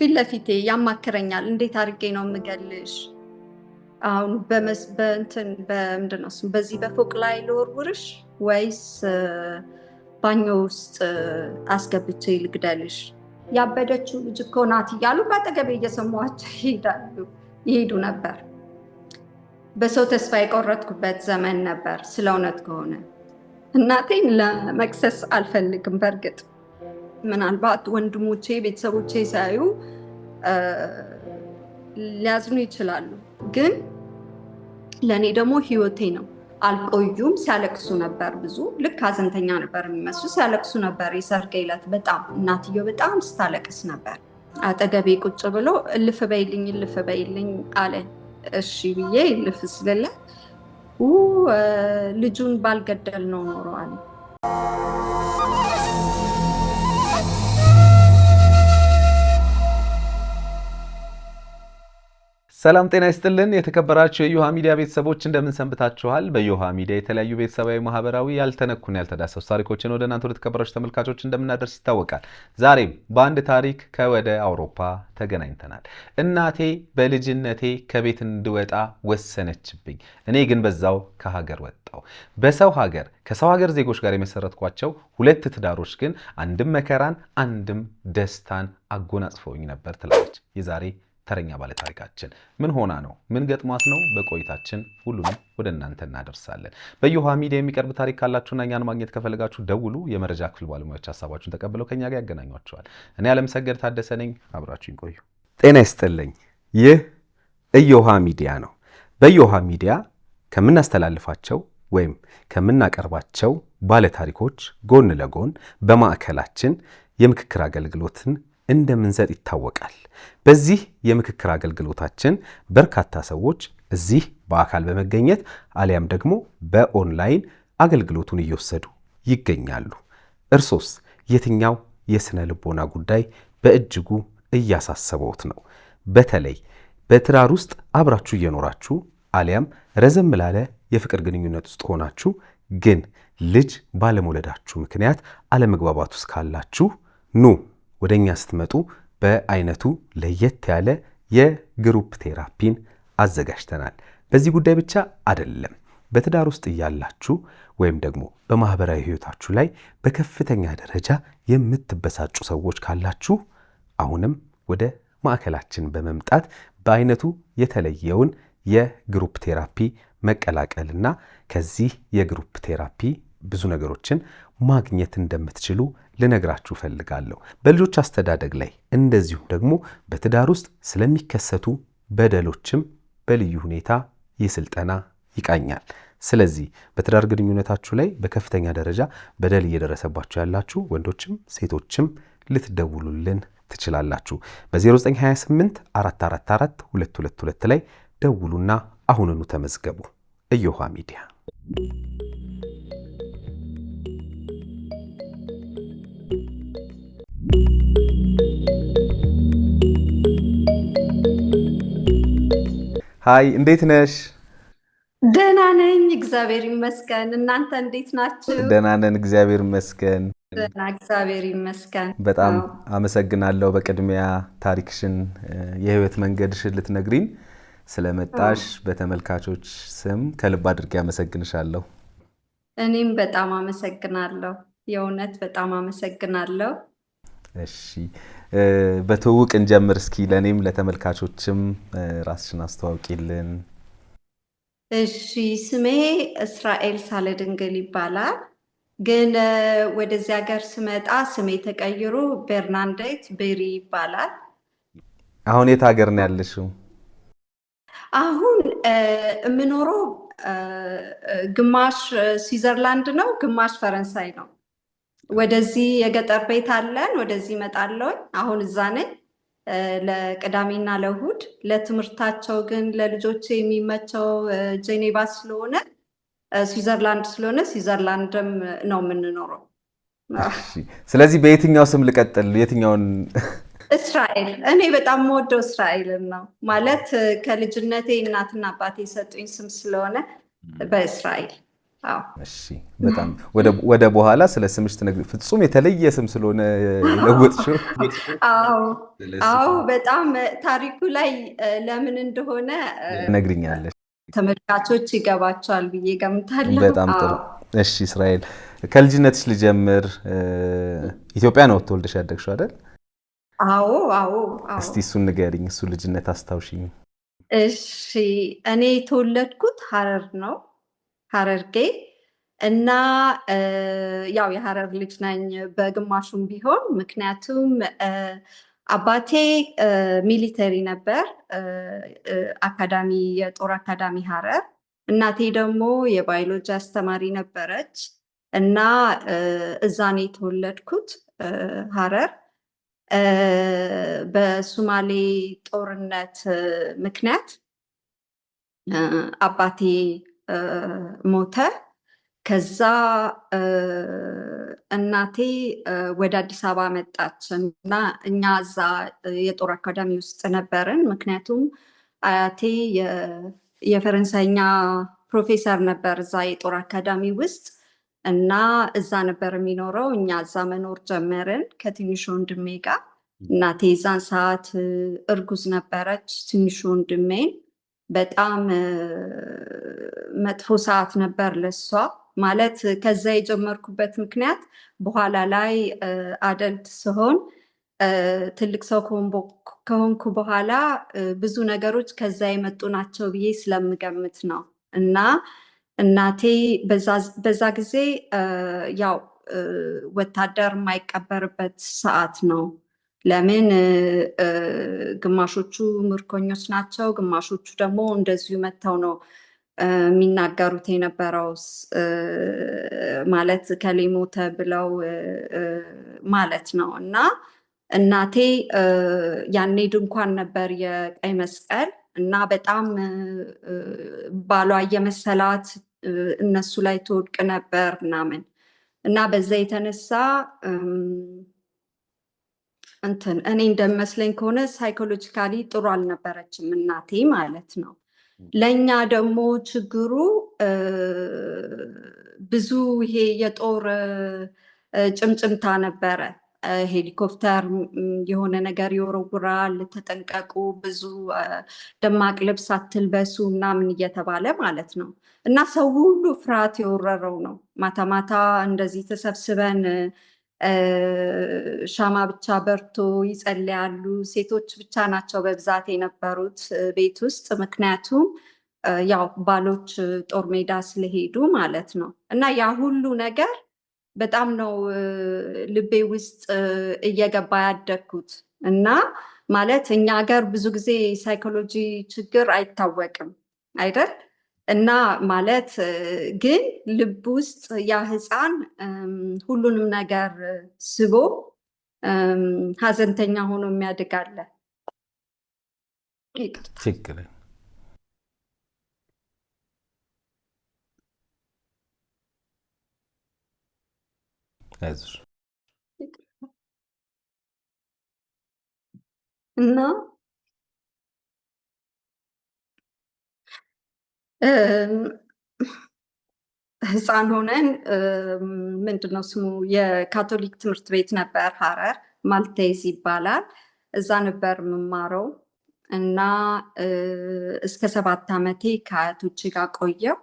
ፊት ለፊቴ ያማክረኛል። እንዴት አድርጌ ነው የምገልሽ? አሁን በምንድን ነው እሱም በዚህ በፎቅ ላይ ልወርውርሽ ወይስ ባኞ ውስጥ አስገብቼ ልግደልሽ? ያበደችው ልጅ እኮ ናት እያሉ በአጠገቤ እየሰማኋቸው ይሄዱ ነበር። በሰው ተስፋ የቆረጥኩበት ዘመን ነበር። ስለ እውነት ከሆነ እናቴን ለመክሰስ አልፈልግም። በእርግጥ ምናልባት ወንድሞቼ ቤተሰቦቼ ሳዩ ሊያዝኑ ይችላሉ፣ ግን ለእኔ ደግሞ ህይወቴ ነው። አልቆዩም። ሲያለቅሱ ነበር። ብዙ ልክ ሀዘንተኛ ነበር የሚመስሉ ሲያለቅሱ ነበር። የሰርጌ ዕለት በጣም እናትየው በጣም ስታለቅስ ነበር። አጠገቤ ቁጭ ብሎ እልፍ በይልኝ አለ። እሺ ብዬ እልፍ ስልለት ልጁን ባልገደል ነው ኖሮ አለ። ሰላም ጤና ይስጥልን። የተከበራችሁ የዮሃ ሚዲያ ቤተሰቦች እንደምን ሰንብታችኋል? በዮሃ ሚዲያ የተለያዩ ቤተሰባዊ፣ ማህበራዊ ያልተነኩን ያልተዳሰሱ ታሪኮችን ወደ እናንተ ወደ ተከበራችሁ ተመልካቾች እንደምናደርስ ይታወቃል። ዛሬም በአንድ ታሪክ ከወደ አውሮፓ ተገናኝተናል። እናቴ በልጅነቴ ከቤት እንድወጣ ወሰነችብኝ። እኔ ግን በዛው ከሀገር ወጣው። በሰው ሀገር ከሰው ሀገር ዜጎች ጋር የመሰረትኳቸው ሁለት ትዳሮች ግን አንድም መከራን አንድም ደስታን አጎናጽፈውኝ ነበር ትላለች የዛሬ ተረኛ ባለ ታሪካችን። ምን ሆና ነው? ምን ገጥሟት ነው? በቆይታችን ሁሉንም ወደ እናንተ እናደርሳለን። በዮሃ ሚዲያ የሚቀርብ ታሪክ ካላችሁና እኛን ማግኘት ከፈለጋችሁ ደውሉ። የመረጃ ክፍል ባለሙያዎች ሀሳባችሁን ተቀብለው ከኛ ጋር ያገናኟቸዋል። እኔ አለምሰገድ ታደሰ ነኝ። አብራችሁን ቆዩ። ጤና ይስጥልኝ። ይህ እዮሃ ሚዲያ ነው። በዮሃ ሚዲያ ከምናስተላልፋቸው ወይም ከምናቀርባቸው ባለ ታሪኮች ጎን ለጎን በማዕከላችን የምክክር አገልግሎትን እንደምንሰጥ ይታወቃል። በዚህ የምክክር አገልግሎታችን በርካታ ሰዎች እዚህ በአካል በመገኘት አሊያም ደግሞ በኦንላይን አገልግሎቱን እየወሰዱ ይገኛሉ። እርሶስ የትኛው የስነ ልቦና ጉዳይ በእጅጉ እያሳሰበውት ነው? በተለይ በትዳር ውስጥ አብራችሁ እየኖራችሁ አሊያም ረዘም ላለ የፍቅር ግንኙነት ውስጥ ሆናችሁ ግን ልጅ ባለመውለዳችሁ ምክንያት አለመግባባት ውስጥ ካላችሁ ኑ ወደኛ ስትመጡ በአይነቱ ለየት ያለ የግሩፕ ቴራፒን አዘጋጅተናል። በዚህ ጉዳይ ብቻ አይደለም። በትዳር ውስጥ እያላችሁ ወይም ደግሞ በማህበራዊ ህይወታችሁ ላይ በከፍተኛ ደረጃ የምትበሳጩ ሰዎች ካላችሁ አሁንም ወደ ማዕከላችን በመምጣት በአይነቱ የተለየውን የግሩፕ ቴራፒ መቀላቀልና ከዚህ የግሩፕ ቴራፒ ብዙ ነገሮችን ማግኘት እንደምትችሉ ልነግራችሁ ፈልጋለሁ። በልጆች አስተዳደግ ላይ እንደዚሁም ደግሞ በትዳር ውስጥ ስለሚከሰቱ በደሎችም በልዩ ሁኔታ ይህ ስልጠና ይቃኛል። ስለዚህ በትዳር ግንኙነታችሁ ላይ በከፍተኛ ደረጃ በደል እየደረሰባችሁ ያላችሁ ወንዶችም ሴቶችም ልትደውሉልን ትችላላችሁ። በ0928 444 222 ላይ ደውሉና አሁንኑ ተመዝገቡ። እዮሃ ሚዲያ። ሃይ፣ እንዴት ነሽ? ደህና ነኝ እግዚአብሔር ይመስገን። እናንተ እንዴት ናችሁ? ደህና ነን እግዚአብሔር ይመስገን። ደህና እግዚአብሔር ይመስገን። በጣም አመሰግናለሁ። በቅድሚያ ታሪክሽን የህይወት መንገድሽን ልትነግሪን ስለመጣሽ በተመልካቾች ስም ከልብ አድርጌ አመሰግንሻለሁ። እኔም በጣም አመሰግናለሁ። የእውነት በጣም አመሰግናለሁ። እሺ፣ በትውውቅ እንጀምር እስኪ። ለኔም ለተመልካቾችም ራስሽን አስተዋውቂልን። እሺ፣ ስሜ እስራኤል ሳለድንግል ይባላል። ግን ወደዚህ ሀገር ስመጣ ስሜ ተቀይሮ ቤርናንዴት ቤሪ ይባላል። አሁን የት ሀገር ነው ያለሽው? አሁን የምኖረው ግማሽ ስዊዘርላንድ ነው፣ ግማሽ ፈረንሳይ ነው። ወደዚህ የገጠር ቤት አለን፣ ወደዚህ እመጣለሁ። አሁን እዛ ነኝ ለቅዳሜና ለእሁድ። ለትምህርታቸው ግን ለልጆቼ የሚመቸው ጄኔቫ ስለሆነ ስዊዘርላንድ ስለሆነ ስዊዘርላንድም ነው የምንኖረው። ስለዚህ በየትኛው ስም ልቀጥል? የትኛውን? እስራኤል። እኔ በጣም የምወደው እስራኤልን ነው። ማለት ከልጅነቴ እናትና አባቴ የሰጡኝ ስም ስለሆነ በእስራኤል። አዎ እሺ በጣም ወደ በኋላ ስለ ስምሽ ትነግሪኝ። ፍጹም የተለየ ስም ስለሆነ የለወጥሽው አዎ ስለሱ አዎ በጣም ታሪኩ ላይ ለምን እንደሆነ ትነግሪኛለሽ። ተመልካቾች ይገባቸዋል ብዬ ገምታለሁ። በጣም ጥሩ። አዎ እሺ እስራኤል፣ ከልጅነትሽ ልጀምር። ኢትዮጵያ ነው ተወልደሽ ያደግሽው አይደል? አዎ አዎ አዎ። እስቲ እሱን ንገሪኝ፣ እሱ ልጅነት አስታውሽኝ። እሺ እኔ የተወለድኩት ሀረር ነው፣ ሀረርጌ እና ያው የሀረር ልጅ ነኝ በግማሹም ቢሆን ምክንያቱም አባቴ ሚሊተሪ ነበር፣ አካዳሚ የጦር አካዳሚ ሀረር። እናቴ ደግሞ የባዮሎጂ አስተማሪ ነበረች እና እዛ ነው የተወለድኩት ሀረር። በሱማሌ ጦርነት ምክንያት አባቴ ሞተ። ከዛ እናቴ ወደ አዲስ አበባ መጣች እና እኛ እዛ የጦር አካዳሚ ውስጥ ነበርን። ምክንያቱም አያቴ የፈረንሳይኛ ፕሮፌሰር ነበር እዛ የጦር አካዳሚ ውስጥ እና እዛ ነበር የሚኖረው። እኛ እዛ መኖር ጀመርን ከትንሹ ወንድሜ ጋር። እናቴ የዛን ሰዓት እርጉዝ ነበረች። ትንሹ ወንድሜን በጣም መጥፎ ሰዓት ነበር ለሷ። ማለት ከዛ የጀመርኩበት ምክንያት በኋላ ላይ አደልት ስሆን ትልቅ ሰው ከሆንኩ በኋላ ብዙ ነገሮች ከዛ የመጡ ናቸው ብዬ ስለምገምት ነው። እና እናቴ በዛ ጊዜ ያው ወታደር የማይቀበርበት ሰዓት ነው። ለምን ግማሾቹ ምርኮኞች ናቸው፣ ግማሾቹ ደግሞ እንደዚሁ መጥተው ነው የሚናገሩት የነበረው። ማለት ከሌ ሞተ ብለው ማለት ነው። እና እናቴ ያኔ ድንኳን ነበር የቀይ መስቀል እና በጣም ባሏ እየመሰላት እነሱ ላይ ትወድቅ ነበር ምናምን እና በዛ የተነሳ እኔ እንደሚመስለኝ ከሆነ ሳይኮሎጂካሊ ጥሩ አልነበረችም እናቴ ማለት ነው። ለእኛ ደግሞ ችግሩ ብዙ ይሄ የጦር ጭምጭምታ ነበረ። ሄሊኮፕተር የሆነ ነገር ይወረውራል፣ ተጠንቀቁ፣ ብዙ ደማቅ ልብስ አትልበሱ ምናምን እየተባለ ማለት ነው። እና ሰው ሁሉ ፍርሃት የወረረው ነው። ማታ ማታ እንደዚህ ተሰብስበን ሻማ ብቻ በርቶ ይጸልያሉ። ሴቶች ብቻ ናቸው በብዛት የነበሩት ቤት ውስጥ፣ ምክንያቱም ያው ባሎች ጦር ሜዳ ስለሄዱ ማለት ነው። እና ያ ሁሉ ነገር በጣም ነው ልቤ ውስጥ እየገባ ያደግኩት። እና ማለት እኛ ሀገር ብዙ ጊዜ ሳይኮሎጂ ችግር አይታወቅም አይደል? እና ማለት ግን ልብ ውስጥ ያ ህፃን ሁሉንም ነገር ስቦ ሀዘንተኛ ሆኖ የሚያድግ አለ። ችግር አይዞሽ። እና ህፃን ሆነን ምንድነው ስሙ የካቶሊክ ትምህርት ቤት ነበር ሀረር፣ ማልቴዝ ይባላል። እዛ ነበር የምማረው እና እስከ 7 ዓመቴ ከአያቶቼ ጋር ቆየው።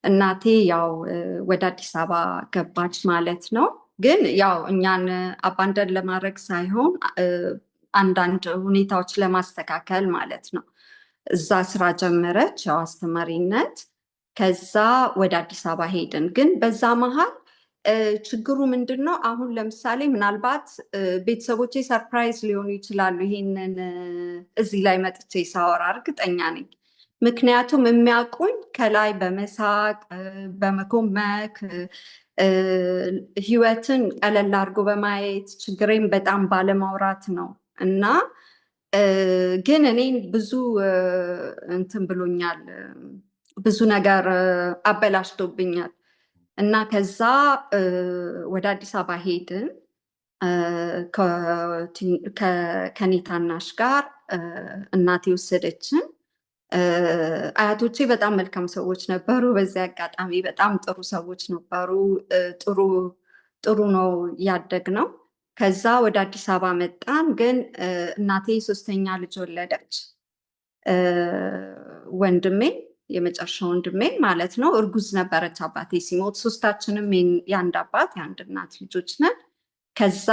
እናቴ ያው ወደ አዲስ አበባ ገባች ማለት ነው። ግን ያው እኛን አባንደን ለማድረግ ሳይሆን አንዳንድ ሁኔታዎች ለማስተካከል ማለት ነው። እዛ ስራ ጀመረች፣ ያው አስተማሪነት። ከዛ ወደ አዲስ አበባ ሄድን። ግን በዛ መሀል ችግሩ ምንድን ነው? አሁን ለምሳሌ ምናልባት ቤተሰቦቼ ሰርፕራይዝ ሊሆኑ ይችላሉ ይሄንን እዚህ ላይ መጥቼ ሳወራ፣ እርግጠኛ ነኝ። ምክንያቱም የሚያውቁኝ ከላይ በመሳቅ በመኮመክ ህይወትን ቀለል አድርጎ በማየት ችግሬን በጣም ባለማውራት ነው። እና ግን እኔን ብዙ እንትን ብሎኛል፣ ብዙ ነገር አበላሽቶብኛል። እና ከዛ ወደ አዲስ አበባ ሄድን ከኔ ታናሽ ጋር እናቴ ወሰደችን። አያቶቼ በጣም መልካም ሰዎች ነበሩ። በዚህ አጋጣሚ በጣም ጥሩ ሰዎች ነበሩ። ጥሩ ጥሩ ነው ያደግነው። ከዛ ወደ አዲስ አበባ መጣን። ግን እናቴ ሶስተኛ ልጅ ወለደች። ወንድሜን የመጨረሻ ወንድሜን ማለት ነው። እርጉዝ ነበረች አባቴ ሲሞት። ሶስታችንም የአንድ አባት የአንድ እናት ልጆች ነን። ከዛ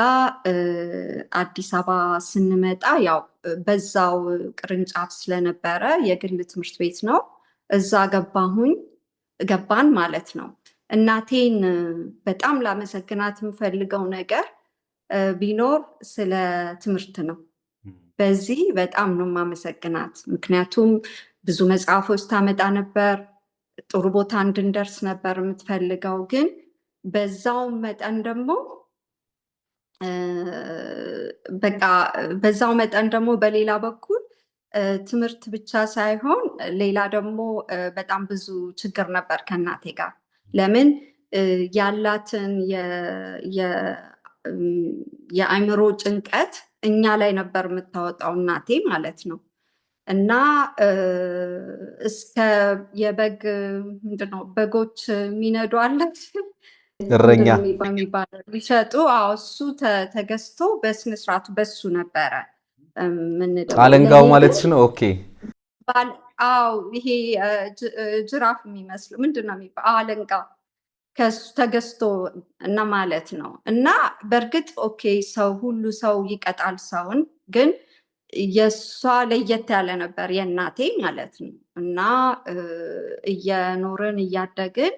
አዲስ አበባ ስንመጣ ያው በዛው ቅርንጫፍ ስለነበረ የግል ትምህርት ቤት ነው፣ እዛ ገባን ማለት ነው። እናቴን በጣም ላመሰግናት የምፈልገው ነገር ቢኖር ስለ ትምህርት ነው። በዚህ በጣም ነው የማመሰግናት። ምክንያቱም ብዙ መጽሐፎች ታመጣ ነበር፣ ጥሩ ቦታ እንድንደርስ ነበር የምትፈልገው። ግን በዛው መጠን ደግሞ በሌላ በኩል ትምህርት ብቻ ሳይሆን ሌላ ደግሞ በጣም ብዙ ችግር ነበር ከእናቴ ጋር። ለምን ያላትን የአእምሮ ጭንቀት እኛ ላይ ነበር የምታወጣው እናቴ ማለት ነው። እና እስከ የበግ ምንድነው በጎች የሚነዱ አለ እረኛ የሚባለው ሊሸጡ፣ እሱ ተገዝቶ በስነስርዓቱ በሱ ነበረ ምንለው። አለንጋው ማለት ነው። ኦኬ ይሄ ጅራፍ የሚመስለው ምንድነው የሚባለው? አለንጋ ከሱ ተገዝቶ እና ማለት ነው። እና በእርግጥ ኦኬ ሁሉ ሰው ይቀጣል ሰውን፣ ግን የእሷ ለየት ያለ ነበር የእናቴ ማለት ነው። እና እየኖርን እያደግን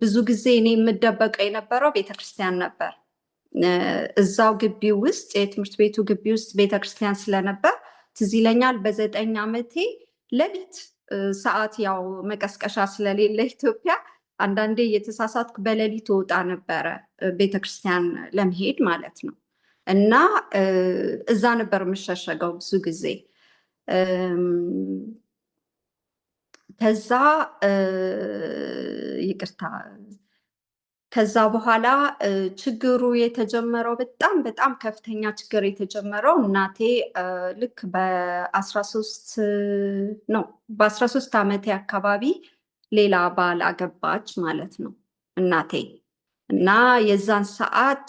ብዙ ጊዜ እኔ የምደበቀው የነበረው ቤተክርስቲያን ነበር። እዛው ግቢ ውስጥ የትምህርት ቤቱ ግቢ ውስጥ ቤተክርስቲያን ስለነበር ትዝ ይለኛል። በ9 ዓመቴ ሌሊት ሰዓት ያው መቀስቀሻ ስለሌለ ኢትዮጵያ አንዳንዴ እየተሳሳትኩ በሌሊት ወጣ ነበረ ቤተክርስቲያን ለመሄድ ማለት ነው። እና እዛ ነበር የምሸሸገው ብዙ ጊዜ። ከዛ ይቅርታ ከዛ በኋላ ችግሩ የተጀመረው በጣም በጣም ከፍተኛ ችግር የተጀመረው እናቴ ልክ በ13 ዓመቴ አካባቢ ሌላ ባል አገባች ማለት ነው እናቴ። እና የዛን ሰዓት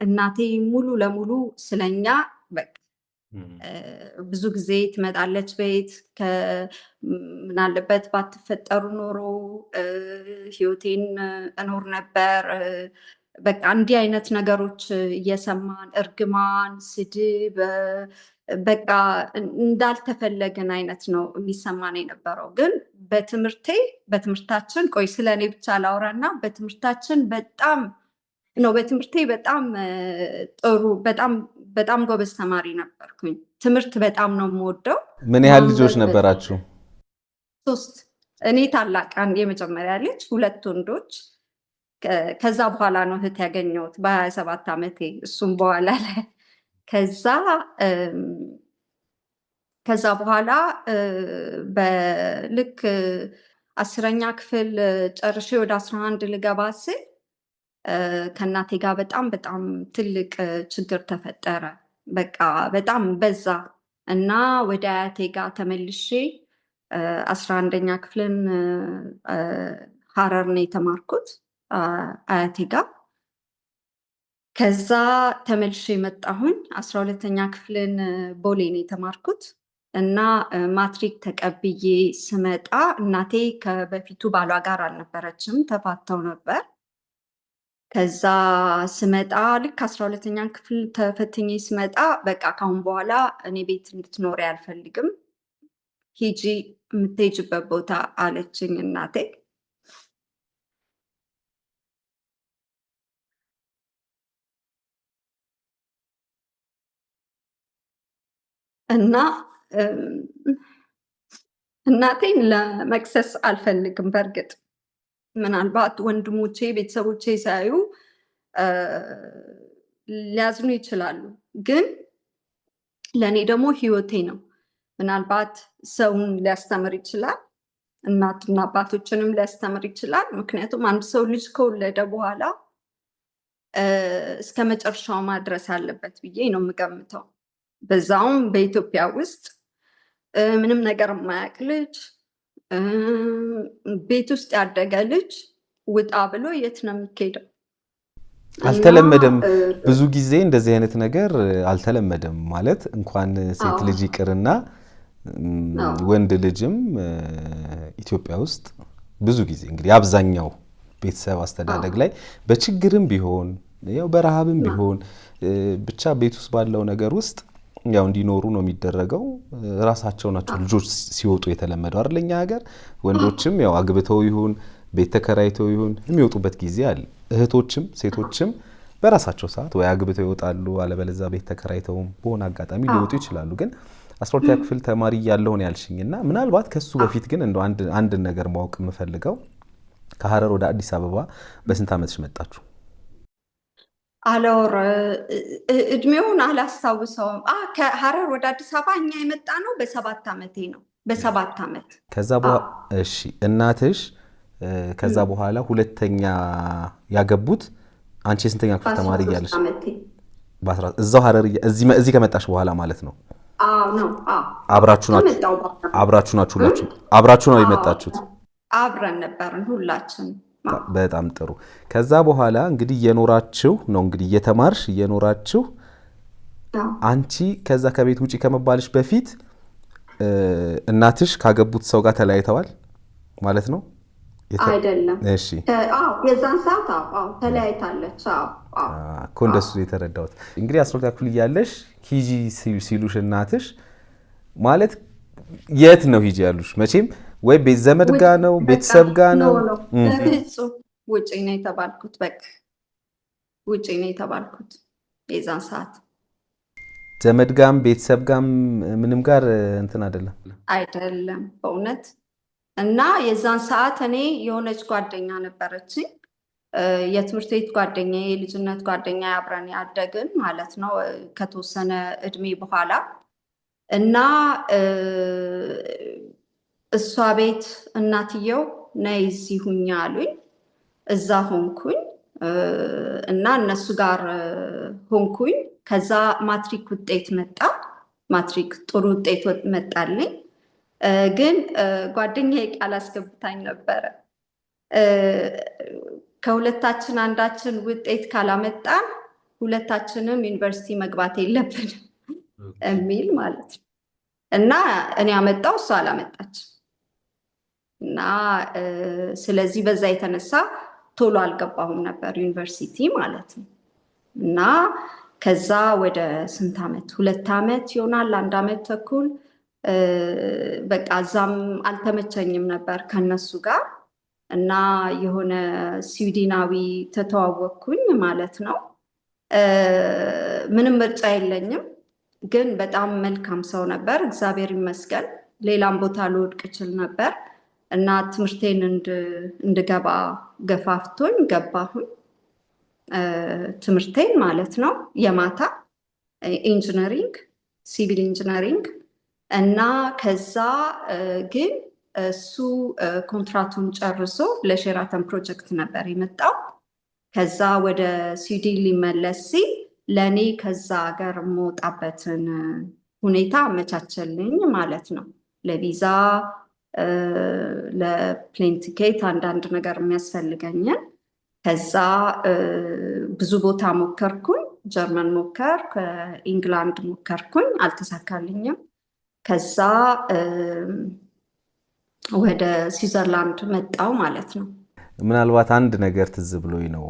እናቴ ሙሉ ለሙሉ ስለኛ በቃ ብዙ ጊዜ ትመጣለች ቤት። ምናለበት ባትፈጠሩ ኖሮ ህይወቴን እኖር ነበር። በቃ እንዲህ አይነት ነገሮች እየሰማን እርግማን፣ ስድብ፣ በቃ እንዳልተፈለግን አይነት ነው የሚሰማን የነበረው። ግን በትምህርታችን ቆይ ስለ እኔ ብቻ ላውራና በትምህርቴ በጣም ጥሩ በጣም ጎበዝ ተማሪ ነበርኩኝ። ትምህርት በጣም ነው የምወደው። ምን ያህል ልጆች ነበራችሁ? 3። እኔ ታላቅ የመጀመሪያ ልጅ፣ 2 ወንዶች። ከዛ በኋላ ነው እህት ያገኘሁት በ27 ዓመቴ። እሱም በኋላ ላይ ከዛ በኋላ በልክ 10ኛ ክፍል ጨርሼ ወደ 11 ልገባ ስል ከእናቴ ጋር በጣም በጣም ትልቅ ችግር ተፈጠረ። በቃ በጣም በዛ እና ወደ አያቴ ጋር ተመልሼ 11ኛ ክፍልን ሀረር ነው የተማርኩት አያቴ ጋር። ከዛ ተመልሼ መጣሁኝ 12ኛ ክፍልን ቦሌ ነው የተማርኩት። እና ማትሪክ ተቀብዬ ስመጣ እናቴ ከበፊቱ ባሏ ጋር አልነበረችም፣ ተፋተው ነበር። ከዛ ስመጣ ልክ 12ኛ ክፍል ተፈትኜ ስመጣ በቃ ካሁን በኋላ እኔ ቤት እንድትኖሪ አልፈልግም፣ ሂጂ የምትሄጂበት ቦታ አለችኝ እናቴ። እና እናቴን ለመክሰስ አልፈልግም። በእርግጥ ምናልባት ወንድሞቼ ቤተሰቦቼ ሳዩ ሊያዝኑ ይችላሉ፣ ግን ለእኔ ደግሞ ህይወቴ ነው። ምናልባት ሰውን ሊያስተምር ይችላል፣ እናትና አባቶችንም ሊያስተምር ይችላል። ምክንያቱም አንድ ሰው ልጅ ከወለደ በኋላ እስከ መጨረሻው ማድረስ አለበት ብዬ ነው የምገምተው። በዛውም በኢትዮጵያ ውስጥ ምንም ነገር የማያውቅ ልጅ፣ ቤት ውስጥ ያደገ ልጅ ውጣ ብሎ የት ነው የሚካሄደው? አልተለመደም። ብዙ ጊዜ እንደዚህ አይነት ነገር አልተለመደም። ማለት እንኳን ሴት ልጅ ይቅርና ወንድ ልጅም ኢትዮጵያ ውስጥ ብዙ ጊዜ እንግዲህ አብዛኛው ቤተሰብ አስተዳደግ ላይ በችግርም ቢሆን ያው በረሃብም ቢሆን ብቻ ቤት ውስጥ ባለው ነገር ውስጥ ያው እንዲኖሩ ነው የሚደረገው። ራሳቸው ናቸው ልጆች ሲወጡ የተለመደው አይደለኛ ሀገር። ወንዶችም ያው አግብተው ይሁን ቤት ተከራይተው ይሁን የሚወጡበት ጊዜ አለ። እህቶችም ሴቶችም በራሳቸው ሰዓት ወይ አግብተው ይወጣሉ፣ አለበለዚያ ቤት ተከራይተው በሆነ አጋጣሚ ሊወጡ ይችላሉ። ግን 12ኛ ክፍል ተማሪ ያለውን ያልሽኝና ምናልባት ከሱ በፊት ግን እንደው አንድ ነገር ማወቅ የምፈልገው ከሐረር ወደ አዲስ አበባ በስንት ዓመትሽ መጣችሁ? አለወር እድሜውን አላስታውሰውም። ከሐረር ወደ አዲስ አበባ እኛ የመጣ ነው በ7 ዓመቴ ነው። በ7 ዓመት ከዛ በኋላ እሺ። እናትሽ ከዛ በኋላ ሁለተኛ ያገቡት አንቺ የስንተኛ ክፍል ተማሪ እያለሽ? እዛው ሐረር እዚህ ከመጣሽ በኋላ ማለት ነው? ነው። አብራችሁ ነው የመጣችሁት? አብረን ነበርን ሁላችን። በጣም ጥሩ። ከዛ በኋላ እንግዲህ እየኖራችሁ ነው እንግዲህ እየተማርሽ እየኖራችሁ አንቺ ከዛ ከቤት ውጪ ከመባልሽ በፊት እናትሽ ካገቡት ሰው ጋር ተለያይተዋል ማለት ነው? አይደለም። እሺ። የዛን ሰዓት ተለያይታለች። እኮ እንደሱ የተረዳሁት እንግዲህ 12ኛ ክፍል እያለሽ ሂጂ ሲሉሽ እናትሽ ማለት የት ነው ሂጂ ያሉሽ? መቼም ወይ ቤት ዘመድ ጋ ነው ቤተሰብ ጋ ነው? ውጪ ነው የተባልኩት። በቃ ውጪ ነው የተባልኩት የዛን ሰዓት። ዘመድ ጋም ቤተሰብ ጋም ምንም ጋር እንትን አይደለም በእውነት። እና የዛን ሰዓት እኔ የሆነች ጓደኛ ነበረችኝ፣ የትምህርት ቤት ጓደኛ፣ የልጅነት ጓደኛ፣ አብረን ያደግን ማለት ነው ከተወሰነ እድሜ በኋላ እና እሷ ቤት እናትየው ነይ እዚህ ሁኛ አሉኝ። እዛ ሆንኩኝ እና እነሱ ጋር ሆንኩኝ። ከዛ ማትሪክ ውጤት መጣ። ማትሪክ ጥሩ ውጤት መጣልኝ። ግን ጓደኛዬ ቃል አስገብታኝ ነበረ ከሁለታችን አንዳችን ውጤት ካላመጣን ሁለታችንም ዩኒቨርሲቲ መግባት የለብንም የሚል ማለት ነው። እና እኔ አመጣው እሷ አላመጣች እና ስለዚህ በዛ የተነሳ ቶሎ አልገባሁም ነበር ዩኒቨርሲቲ ማለት ነው። እና ከዛ ወደ ስንት ዓመት 2 ዓመት ይሆናል 1 ዓመት ተኩል በቃ እዛም አልተመቸኝም ነበር ከነሱ ጋር እና የሆነ ስዊድናዊ ተተዋወቅኩኝ ማለት ነው። ምንም ምርጫ የለኝም፣ ግን በጣም መልካም ሰው ነበር፣ እግዚአብሔር ይመስገን። ሌላም ቦታ ልወድቅ እችል ነበር እና ትምህርቴን እንድገባ ገፋፍቶኝ ገባሁኝ ትምህርቴን ማለት ነው። የማታ ኢንጂነሪንግ፣ ሲቪል ኢንጂነሪንግ እና ከዛ ግን እሱ ኮንትራቱን ጨርሶ ለሼራተን ፕሮጀክት ነበር የመጣው። ከዛ ወደ ስዊድን ሊመለስ ሲል ለእኔ ከዛ ሀገር የምወጣበትን ሁኔታ አመቻቸልኝ ማለት ነው። ለቪዛ፣ ለፕሌን ቲኬት፣ አንዳንድ ነገር የሚያስፈልገኝን። ከዛ ብዙ ቦታ ሞከርኩኝ። ጀርመን ሞከርኩ፣ ኢንግላንድ ሞከርኩኝ፣ አልተሳካልኝም። ከዛ ወደ ስዊዘርላንድ መጣው ማለት ነው። ምናልባት አንድ ነገር ትዝ ብሎኝ ነው።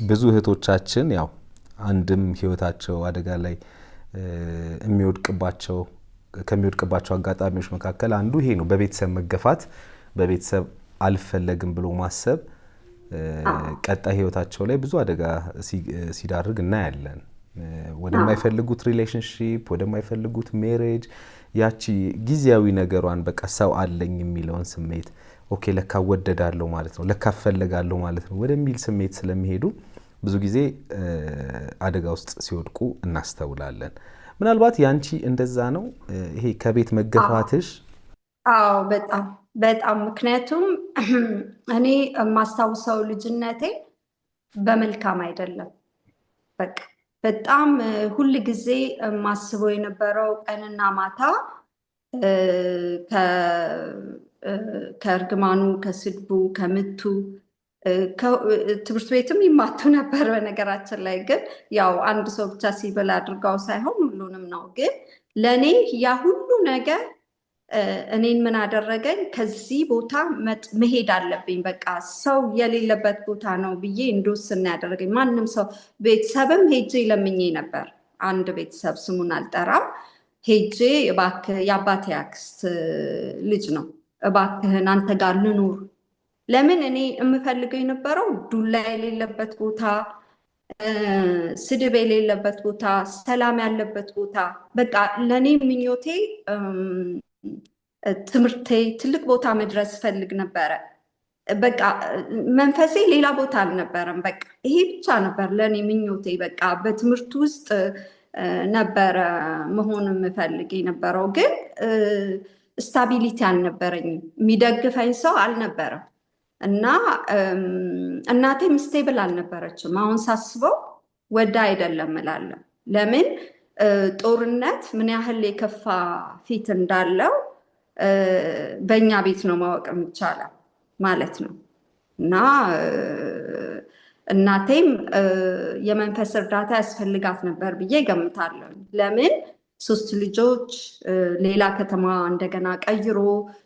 ብዙ እህቶቻችን ያው አንድም ህይወታቸው አደጋ ላይ ከሚወድቅባቸው አጋጣሚዎች መካከል አንዱ ይሄ ነው። በቤተሰብ መገፋት፣ በቤተሰብ አልፈለግም ብሎ ማሰብ ቀጣይ ህይወታቸው ላይ ብዙ አደጋ ሲዳርግ እናያለን። ወደማይፈልጉት ሪሌሽንሺፕ፣ ወደማይፈልጉት ሜሬጅ፣ ያቺ ጊዜያዊ ነገሯን በቃ ሰው አለኝ የሚለውን ስሜት ኦኬ ለካ ወደዳለሁ ማለት ነው፣ ለካ እፈልጋለሁ ማለት ነው ወደሚል ስሜት ስለሚሄዱ ብዙ ጊዜ አደጋ ውስጥ ሲወድቁ እናስተውላለን። ምናልባት ያንቺ እንደዛ ነው ይሄ ከቤት መገፋትሽ? አዎ በጣም በጣም። ምክንያቱም እኔ የማስታውሰው ልጅነቴ በመልካም አይደለም። በቃ በጣም ሁል ጊዜ የማስበው የነበረው ቀንና ማታ ከእርግማኑ፣ ከስድቡ፣ ከምቱ ትምህርት ቤትም ይማቱ ነበር። በነገራችን ላይ ግን ያው አንድ ሰው ብቻ ሲበላ አድርጋው ሳይሆን ሁሉንም ነው። ግን ለእኔ ያ ሁሉ ነገር እኔን ምን አደረገኝ? ከዚህ ቦታ መሄድ አለብኝ፣ በቃ ሰው የሌለበት ቦታ ነው ብዬ እንድወስን ያደረገኝ። ማንም ሰው ቤተሰብም ሄጄ ለምኜ ነበር። አንድ ቤተሰብ ስሙን አልጠራም፣ ሄጄ እባክህ የአባቴ አክስት ልጅ ነው፣ እባክህን አንተ ጋር ልኑር። ለምን እኔ የምፈልገው የነበረው ዱላ የሌለበት ቦታ፣ ስድብ የሌለበት ቦታ፣ ሰላም ያለበት ቦታ። በቃ ለእኔ ምኞቴ ትምህርቴ ትልቅ ቦታ መድረስ ፈልግ ነበረ። በቃ መንፈሴ ሌላ ቦታ አልነበረም። በቃ ይሄ ብቻ ነበር ለእኔ ምኞቴ። በቃ በትምህርት ውስጥ ነበረ መሆን የምፈልግ የነበረው። ግን ስታቢሊቲ አልነበረኝም፣ የሚደግፈኝ ሰው አልነበረም። እና እናቴም ስቴብል አልነበረችም። አሁን ሳስበው ወዳ አይደለም እላለሁ። ለምን ጦርነት ምን ያህል የከፋ ፊት እንዳለው በእኛ ቤት ነው ማወቅ የሚቻለው ማለት ነው። እና እናቴም የመንፈስ እርዳታ ያስፈልጋት ነበር ብዬ ገምታለሁ። ለምን 3 ልጆች፣ ሌላ ከተማ እንደገና ቀይሮ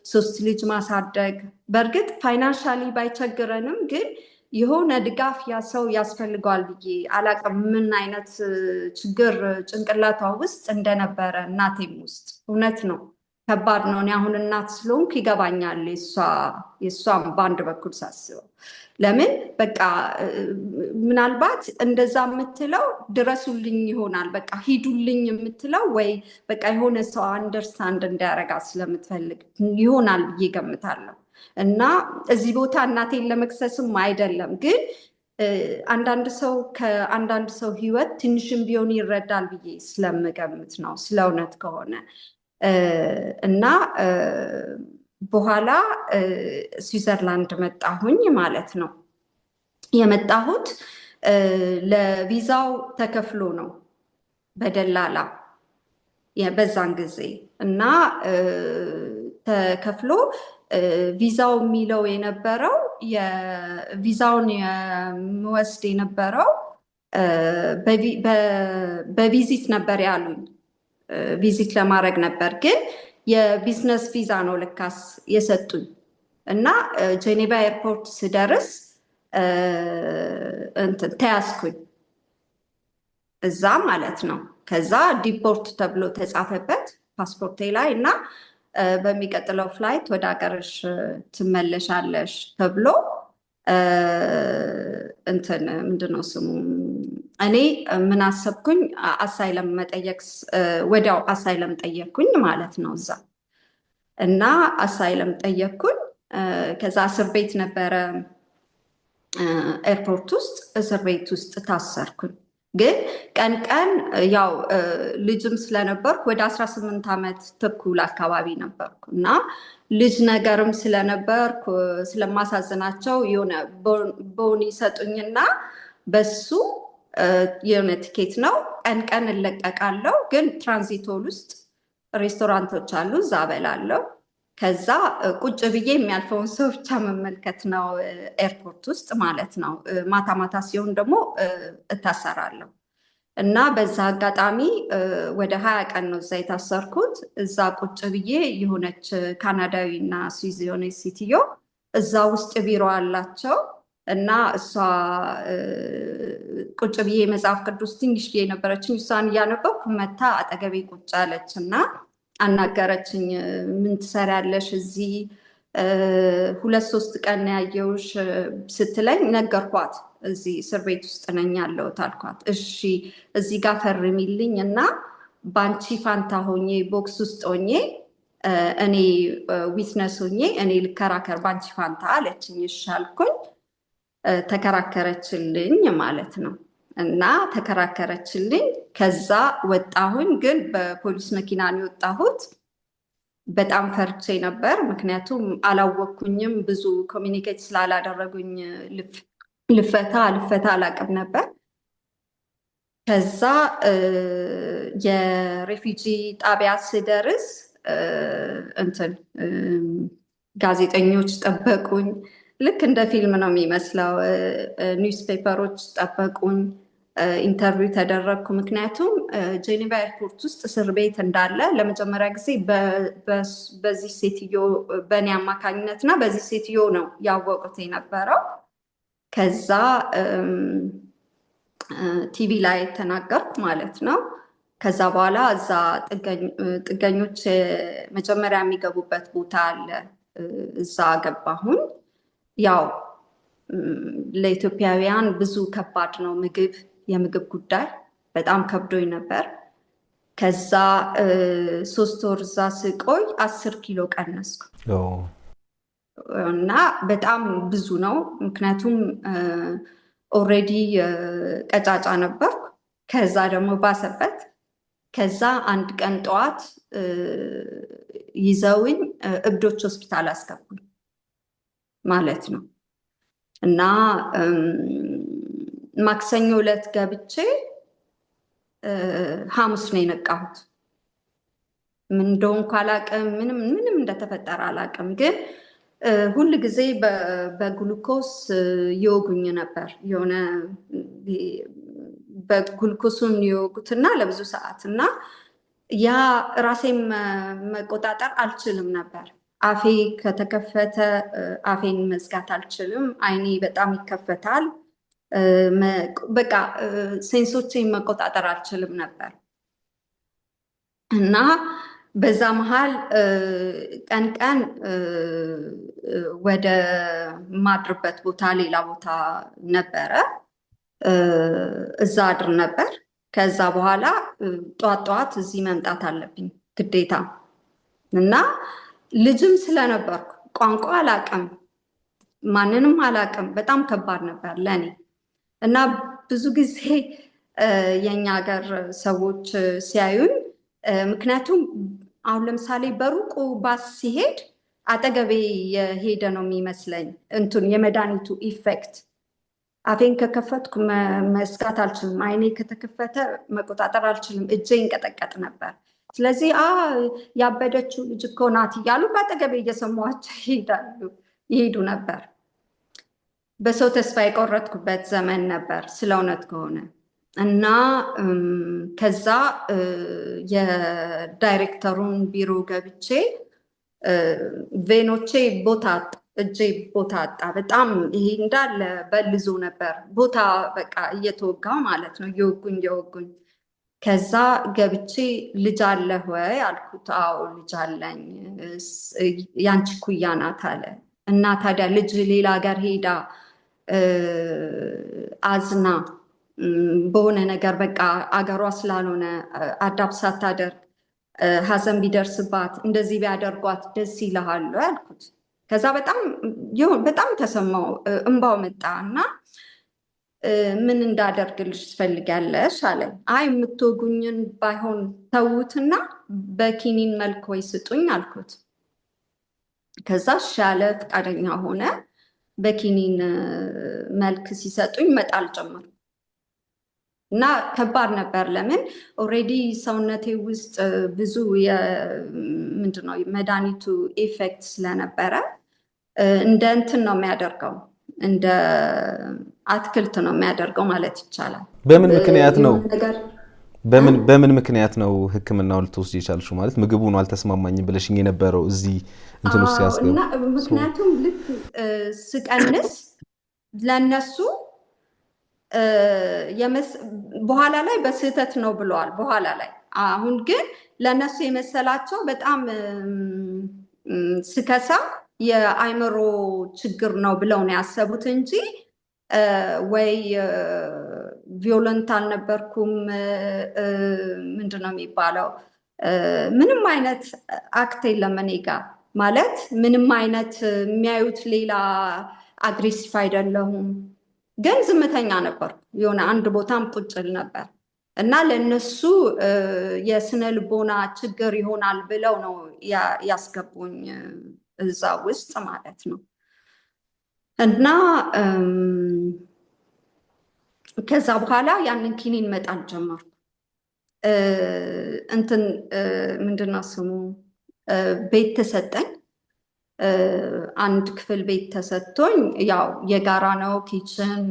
3 ልጅ ማሳደግ፣ በእርግጥ ፋይናንሻሊ ባይቸግረንም ግን የሆነ ድጋፍ ያ ሰው ያስፈልገዋል ብዬ አላቅም። ምን አይነት ችግር ጭንቅላቷ ውስጥ እንደነበረ እናቴም ውስጥ እውነት ነው። ከባድ ነው። እኔ አሁን እናት ስለሆንኩ ይገባኛል የእሷም በአንድ በኩል ሳስበው። ለምን በቃ ምናልባት እንደዛ የምትለው ድረሱልኝ ይሆናል፣ በቃ ሂዱልኝ የምትለው ወይ በቃ የሆነ ሰው አንደርስታንድ እንዲያረጋት ስለምትፈልግ ይሆናል ብዬ ገምታለሁ። እና እዚህ ቦታ እናቴን ለመክሰስም አይደለም፣ ግን አንዳንድ ሰው ከአንዳንድ ሰው ህይወት ትንሽም ቢሆን ይረዳል ብዬ ስለምገምት ነው፣ ስለ እውነት ከሆነ እና በኋላ ስዊዘርላንድ መጣሁኝ ማለት ነው። የመጣሁት ለቪዛው ተከፍሎ ነው በደላላ በዛን ጊዜ እና ተከፍሎ ቪዛው የሚለው የነበረው ቪዛውን የምወስድ የነበረው በቪዚት ነበር ያሉኝ። ቪዚት ለማድረግ ነበር፣ ግን የቢዝነስ ቪዛ ነው ልካስ የሰጡኝ። እና ጄኔቫ ኤርፖርት ስደርስ ተያዝኩኝ እዛ ማለት ነው። ከዛ ዲፖርት ተብሎ ተጻፈበት ፓስፖርቴ ላይ እና በሚቀጥለው ፍላይት ወደ ሀገርሽ ትመለሻለሽ ተብሎ ምንድነው ስሙ፣ እኔ ምን አሰብኩኝ፣ አሳይለም መጠየቅ፣ ወዲያው አሳይለም ጠየቅኩኝ ማለት ነው እዛ። እና አሳይለም ጠየቅኩኝ። ከዛ እስር ቤት ነበረ ኤርፖርት ውስጥ፣ እስር ቤት ውስጥ ታሰርኩኝ። ግን ቀን ቀን ያው ልጅም ስለነበርኩ ወደ 18 ዓመት ተኩል አካባቢ ነበርኩ እና ልጅ ነገርም ስለነበርኩ ስለማሳዝናቸው የሆነ ቦን ይሰጡኝና በሱ የሆነ ቲኬት ነው ቀን ቀን እለቀቃለሁ። ግን ትራንዚት ሆል ውስጥ ሬስቶራንቶች አሉ፣ እዛ በላለሁ። ከዛ ቁጭ ብዬ የሚያልፈውን ሰው ብቻ መመልከት ነው ኤርፖርት ውስጥ ማለት ነው። ማታ ማታ ሲሆን ደግሞ እታሰራለሁ። እና በዛ አጋጣሚ ወደ 20 ቀን ነው እዛ የታሰርኩት። እዛ ቁጭ ብዬ የሆነች ካናዳዊ እና ስዊዝ የሆነች ሴትዮ እዛ ውስጥ ቢሮ አላቸው እና እሷ ቁጭ ብዬ መጽሐፍ ቅዱስ ትንሽ የነበረችኝ እሷን እያነበብኩ መታ አጠገቤ ቁጭ አለች እና አናገረችኝ። ምን ትሰሪያለሽ እዚህ? 2-3 ቀን ያየውሽ ስትለኝ ነገርኳት። እዚህ እስር ቤት ውስጥ ነኝ ያለሁት አልኳት። እሺ እዚህ ጋር ፈርሚልኝ እና ባንቺ ፋንታ ሆኜ ቦክስ ውስጥ ሆኜ እኔ ዊትነስ ሆኜ እኔ ልከራከር ባንቺ ፋንታ አለችኝ። እሺ አልኩኝ። ተከራከረችልኝ ማለት ነው። እና ተከራከረችልኝ። ከዛ ወጣሁኝ። ግን በፖሊስ መኪና ነው የወጣሁት። በጣም ፈርቼ ነበር፣ ምክንያቱም አላወቅኩኝም። ብዙ ኮሚኒኬት ስላላደረጉኝ ልፈታ አላቅም ነበር። ከዛ የሬፊጂ ጣቢያ ስደርስ እንትን ጋዜጠኞች ጠበቁኝ። ልክ እንደ ፊልም ነው የሚመስለው። ኒውስፔፐሮች ጠበቁኝ። ኢንተርቪው ተደረግኩ። ምክንያቱም ጄኔቫ ኤርፖርት ውስጥ እስር ቤት እንዳለ ለመጀመሪያ ጊዜ በዚህ ሴትዮ በእኔ አማካኝነት እና በዚህ ሴትዮ ነው ያወቁት የነበረው። ከዛ ቲቪ ላይ ተናገርኩ ማለት ነው። ከዛ በኋላ እዛ ጥገኞች መጀመሪያ የሚገቡበት ቦታ አለ። እዛ ገባሁኝ። ያው ለኢትዮጵያውያን ብዙ ከባድ ነው የምግብ ጉዳይ በጣም ከብዶኝ ነበር። ከዛ 3 ወር እዛ ስቆይ 10 ኪሎ ቀነስኩ እና በጣም ብዙ ነው። ምክንያቱም ኦልሬዲ ቀጫጫ ነበርኩ። ከዛ ደግሞ ባሰበት። ከዛ አንድ ቀን ጠዋት ይዘውኝ እብዶች ሆስፒታል አስገቡኝ ማለት ነው። እና ማክሰኞ ዕለት ገብቼ ሐሙስ ነው የነቃሁት። ምን እንደሆንኩ አላቅም፣ ምንም እንደተፈጠረ አላቅም። ግን ሁል ጊዜ በግሉኮስ ይወጉኝ ነበር። የሆነ በግሉኮሱን ይወጉትና ለብዙ ሰዓት እና ያ ራሴን መቆጣጠር አልችልም ነበር። አፌ ከተከፈተ አፌን መዝጋት አልችልም። አይኔ በጣም ይከፈታል። በቃ ሴንሶቼን መቆጣጠር አልችልም ነበር እና በዛ መሀል ቀን ቀን ወደ ማድርበት ቦታ ሌላ ቦታ ነበረ፣ እዛ አድር ነበር። ከዛ በኋላ ጠዋት እዚህ መምጣት አለብኝ ግዴታ እና ልጅም ስለነበርኩ ቋንቋ አላቅም፣ ማንንም አላቅም። በጣም ከባድ ነበር ለኔ እና ብዙ ጊዜ የኛ ሀገር ሰዎች ሲያዩኝ ምክንያቱም አሁን ለምሳሌ በሩቁ ባስ ሲሄድ አጠገቤ የሄደ ነው የሚመስለኝ የመድኃኒቱ ኢፌክት። አፌን ከከፈትኩ መስጋት አልችልም፣ አይኔ ከተከፈተ መቆጣጠር አልችልም፣ እጄ ይንቀጠቀጥ ነበር። ስለዚህ ያበደችው ልጅ እኮ ናት እያሉ በአጠገቤ እየሰማኋቸው ይሄዱ ነበር። በሰው ተስፋ የቆረጥኩበት ዘመን ነበር ስለ እውነት ከሆነ እና ከዛ የዳይሬክተሩን ቢሮ ገብቼ ቬኖቼ እጄ ቦታ አጣ። በጣም ይሄ እንዳለ በልዞ ነበር ቦታ በቃ እየተወጋው ማለት ነው፣ እየወጉኝ። ከዛ ገብቼ ልጅ አለህ ወይ አልኩት። አዎ ልጅ አለኝ። ያንቺ ኩያ ናት አለ። እና ታዲያ ልጅ ሌላ ሀገር ሄዳ አዝና በሆነ ነገር በቃ አገሯ ስላልሆነ አዳፕት ሳታደርግ ሀዘን ቢደርስባት እንደዚህ ቢያደርጓት ደስ ይልሃል ያልኩት። ከዛ በጣም ተሰማው፣ እንባው መጣ እና ምን እንዳደርግልሽ ትፈልጊያለሽ አለኝ። አይ የምትወጉኝን ባይሆን ተዉትና በኪኒን መልክ ወይ ስጡኝ አልኩት። ከዛ ሻለ ፈቃደኛ ሆነ። በኪኒን መልክ ሲሰጡኝ መጣል ጀመሩ እና ከባድ ነበር። ለምን ኦልሬዲ ሰውነቴ ውስጥ ብዙ ምንድነው መድኃኒቱ ኢፌክት ስለነበረ እንደ እንትን ነው የሚያደርገው፣ እንደ አትክልት ነው የሚያደርገው ማለት ይቻላል። በምን ምክንያት ነው ሕክምናው ልትወስድ የቻልሽው? ማለት ምግቡ ነው አልተስማማኝም ብለሽኝ የነበረው እዚህ እንትን ውስጥ ሲያስገቡ። ምክንያቱም ልክ ስቀንስ ለነሱ በኋላ ላይ በስህተት ነው ብለዋል በኋላ ላይ። አሁን ግን ለነሱ የመሰላቸው በጣም ስከሳ የአይምሮ ችግር ነው ብለው ነው ያሰቡት እንጂ ወይ ቪዮለንት አልነበርኩም። ምንድነው የሚባለው? ምንም አይነት አክት የለም እኔ ጋር ማለት ምንም አይነት የሚያዩት ሌላ አግሬሲቭ አይደለሁም። ግን ዝምተኛ ነበር። የሆነ አንድ ቦታም ቁጭል ነበር እና ለነሱ የስነ ልቦና ችግር ይሆናል ብለው ነው ያስገቡኝ እዛ ውስጥ ማለት ነው። እና ከዛ በኋላ ያንን ኪኒን መጣል ጀመርኩ። ምንድነው ስሙ ቤት ተሰጠኝ። አንድ ክፍል ቤት ተሰጥቶኝ ያው የጋራ ነው፣ ኪችን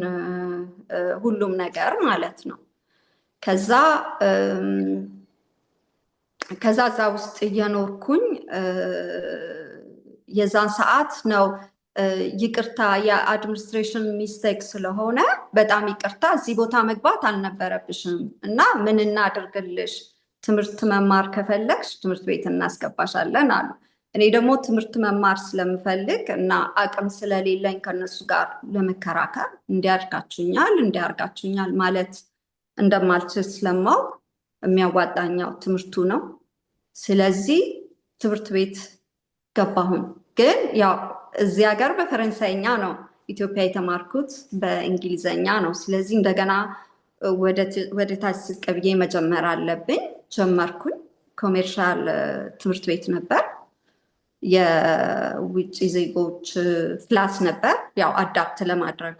ሁሉም ነገር ማለት ነው። ከዛ እዛ ውስጥ እየኖርኩኝ የዛን ሰዓት ነው ይቅርታ የአድሚኒስትሬሽን ሚስቴክ ስለሆነ በጣም ይቅርታ፣ እዚህ ቦታ መግባት አልነበረብሽም እና ምን እናድርግልሽ፣ ትምህርት መማር ከፈለግሽ ትምህርት ቤት እናስገባሻለን አሉ። እኔ ደግሞ ትምህርት መማር ስለምፈልግ እና አቅም ስለሌለኝ ከነሱ ጋር ለመከራከር እንዲያርጋችሁኛል ማለት እንደማልችል ስለማውቅ የሚያዋጣኛው ትምህርቱ ነው። ስለዚህ ትምህርት ቤት ገባሁኝ። ግን ያው እዚህ ሀገር በፈረንሳይኛ ነው፣ ኢትዮጵያ የተማርኩት በእንግሊዘኛ ነው። ስለዚህ እንደገና ወደ ታች ዝቅ ብዬ መጀመር አለብኝ። ጀመርኩኝ። ኮሜርሻል ትምህርት ቤት ነበር፣ የውጭ ዜጎች ክላስ ነበር። ያው አዳፕት ለማድረግ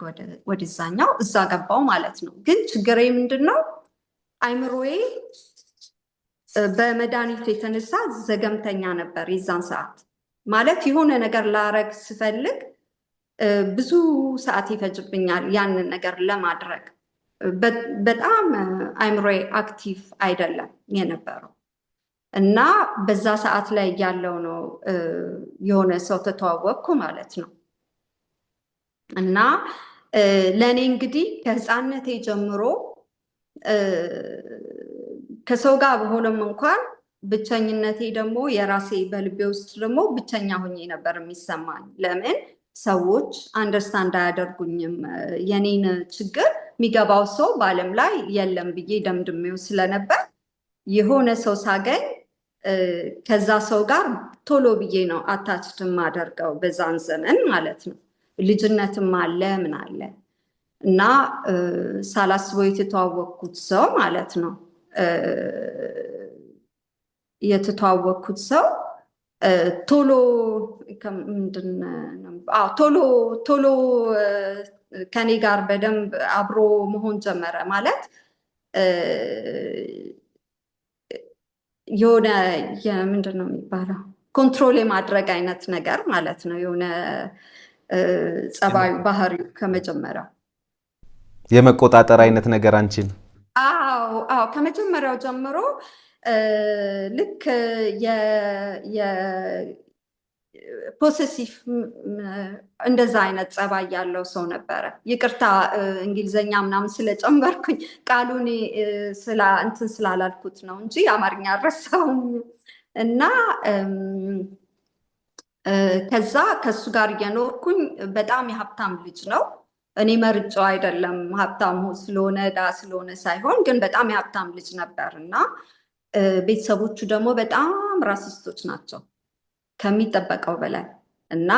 ወደዛኛው እዛ ገባው ማለት ነው። ግን ችግሬ ምንድን ነው? አይምሮዬ በመድኃኒቱ የተነሳ ዘገምተኛ ነበር። የዛን ሰዓት ማለት የሆነ ነገር ላረግ ስፈልግ ብዙ ሰዓት ይፈጅብኛል ያንን ነገር ለማድረግ። በጣም አይምሮዬ አክቲቭ አይደለም የነበረው እና በዛ ሰዓት ላይ ያለው ነው የሆነ ሰው ተተዋወቅኩ ማለት ነው። እና ለእኔ እንግዲህ ከህፃነቴ ጀምሮ ከሰው ጋር በሆነም እንኳን ብቸኝነቴ ደግሞ የራሴ በልቤ ውስጥ ደግሞ ብቸኛ ሆኜ ነበር የሚሰማኝ። ለምን ሰዎች አንደርስታንድ አያደርጉኝም። የኔን ችግር የሚገባው ሰው በዓለም ላይ የለም ብዬ ደምድሜው ስለነበር የሆነ ሰው ሳገኝ ከዛ ሰው ጋር ቶሎ ብዬ ነው አታችድ የማደርገው በዛን ዘመን ማለት ነው። ልጅነትም አለ ምን አለ እና ሳላስበው የተተዋወቅኩት ሰው ማለት ነው የተተዋወቅኩት ሰው ቶሎ ከኔ ጋር በደንብ አብሮ መሆን ጀመረ። ማለት የሆነ ምንድን ነው የሚባለው ኮንትሮል የማድረግ አይነት ነገር ማለት ነው። የሆነ ጸባዩ ባህሪው ከመጀመሪያው የመቆጣጠር አይነት ነገር አንቺን? አዎ ከመጀመሪያው ጀምሮ ልክ ፖሴሲቭ እንደዛ አይነት ጸባይ ያለው ሰው ነበረ። ይቅርታ እንግሊዘኛ ምናምን ስለጨመርኩኝ ቃሉን እንትን ስላላልኩት ነው እንጂ አማርኛ አልረሳውም። እና ከዛ ከሱ ጋር እየኖርኩኝ በጣም የሀብታም ልጅ ነው። እኔ መርጫው አይደለም ሀብታም ስለሆነ ዳ ስለሆነ ሳይሆን፣ ግን በጣም የሀብታም ልጅ ነበር እና ቤተሰቦቹ ደግሞ በጣም ራሲስቶች ናቸው ከሚጠበቀው በላይ። እና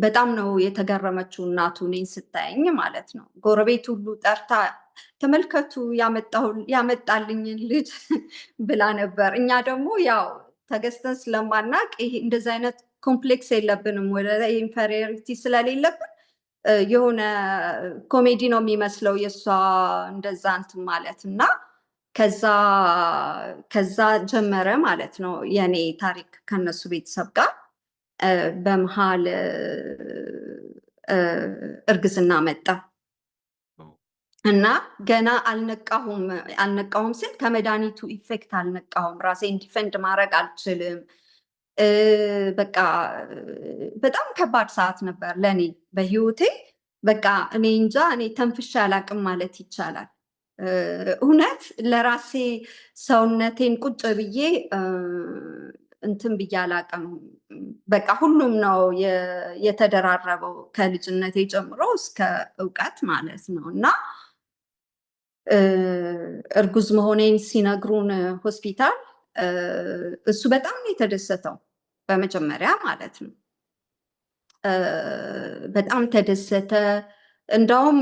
በጣም ነው የተገረመችው እናቱ እኔን ስታየኝ ማለት ነው። ጎረቤት ሁሉ ጠርታ ተመልከቱ ያመጣልኝን ልጅ ብላ ነበር። እኛ ደግሞ ያው ተገዝተን ስለማናቅ ይሄ እንደዚህ አይነት ኮምፕሌክስ የለብንም፣ ወደ ኢንፌሪዮሪቲ ስለሌለብን የሆነ ኮሜዲ ነው የሚመስለው የእሷ እንደዛ እንትን ማለት እና ከዛ ጀመረ ማለት ነው የኔ ታሪክ ከነሱ ቤተሰብ ጋር። በመሀል እርግዝና መጣ እና ገና አልነቃሁም ስል ከመድኃኒቱ ኢፌክት አልነቃሁም። ራሴን ዲፌንድ ማድረግ አልችልም። በቃ በጣም ከባድ ሰዓት ነበር ለእኔ በህይወቴ። በቃ እኔ እንጃ እኔ ተንፍሻ አላቅም ማለት ይቻላል። እውነት ለራሴ ሰውነቴን ቁጭ ብዬ እንትን ብዬ አላቅም። በቃ ሁሉም ነው የተደራረበው ከልጅነቴ ጀምሮ እስከ እውቀት ማለት ነው። እና እርጉዝ መሆኔን ሲነግሩን ሆስፒታል እሱ በጣም ነው የተደሰተው በመጀመሪያ ማለት ነው። በጣም ተደሰተ። እንደውም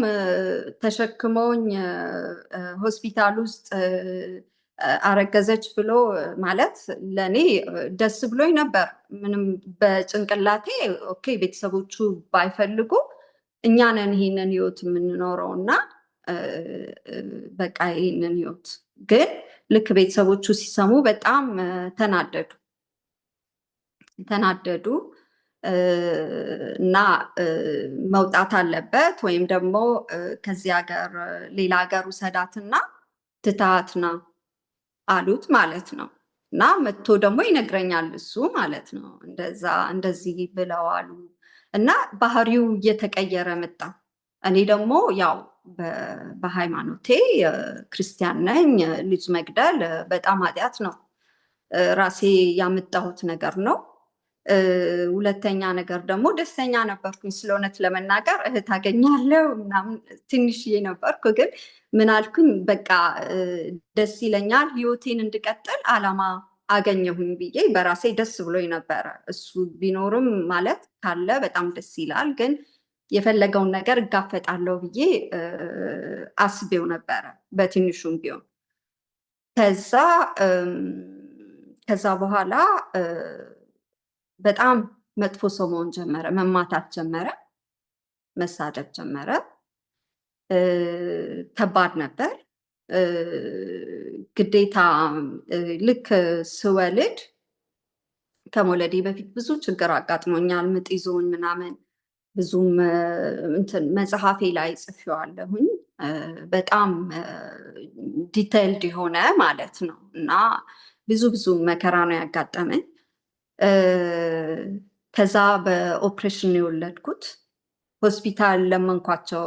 ተሸክመውኝ ሆስፒታል ውስጥ አረገዘች ብሎ ማለት ለእኔ ደስ ብሎኝ ነበር። ምንም በጭንቅላቴ ኦኬ ቤተሰቦቹ ባይፈልጉ እኛ ነን ይህንን ህይወት የምንኖረው እና በቃ ይህንን ህይወት ግን ልክ ቤተሰቦቹ ሲሰሙ በጣም ተናደዱ። ተናደዱ እና መውጣት አለበት ወይም ደግሞ ከዚህ ሀገር ሌላ ሀገር ውሰዳትና ትታት ና አሉት ማለት ነው። እና መጥቶ ደግሞ ይነግረኛል እሱ ማለት ነው። እንደዚህ ብለው አሉ እና ባህሪው እየተቀየረ መጣ። እኔ ደግሞ ያው በሃይማኖቴ ክርስቲያን ነኝ። ልጅ መግደል በጣም ኃጢአት ነው። ራሴ ያመጣሁት ነገር ነው። ሁለተኛ ነገር ደግሞ ደስተኛ ነበርኩኝ። ስለ እውነት ለመናገር እህት አገኛለሁ ምናምን ትንሽዬ ነበርኩ። ግን ምን አልኩኝ፣ በቃ ደስ ይለኛል፣ ህይወቴን እንድቀጥል አላማ አገኘሁኝ ብዬ በራሴ ደስ ብሎኝ ነበረ። እሱ ቢኖርም ማለት ካለ በጣም ደስ ይላል፣ ግን የፈለገውን ነገር እጋፈጣለሁ ብዬ አስቤው ነበረ በትንሹም ቢሆን። ከዛ በኋላ በጣም መጥፎ ሰው መሆን ጀመረ። መማታት ጀመረ፣ መሳደብ ጀመረ። ከባድ ነበር። ግዴታ ልክ ስወልድ ከመውለዴ በፊት ብዙ ችግር አጋጥሞኛል። ምጥ ይዞኝ ምናምን ብዙም መጽሐፌ ላይ ጽፌዋለሁኝ። በጣም ዲቴይልድ የሆነ ማለት ነው። እና ብዙ መከራ ነው ያጋጠመኝ። ከዛ በኦፕሬሽን የወለድኩት። ሆስፒታል ለመንኳቸው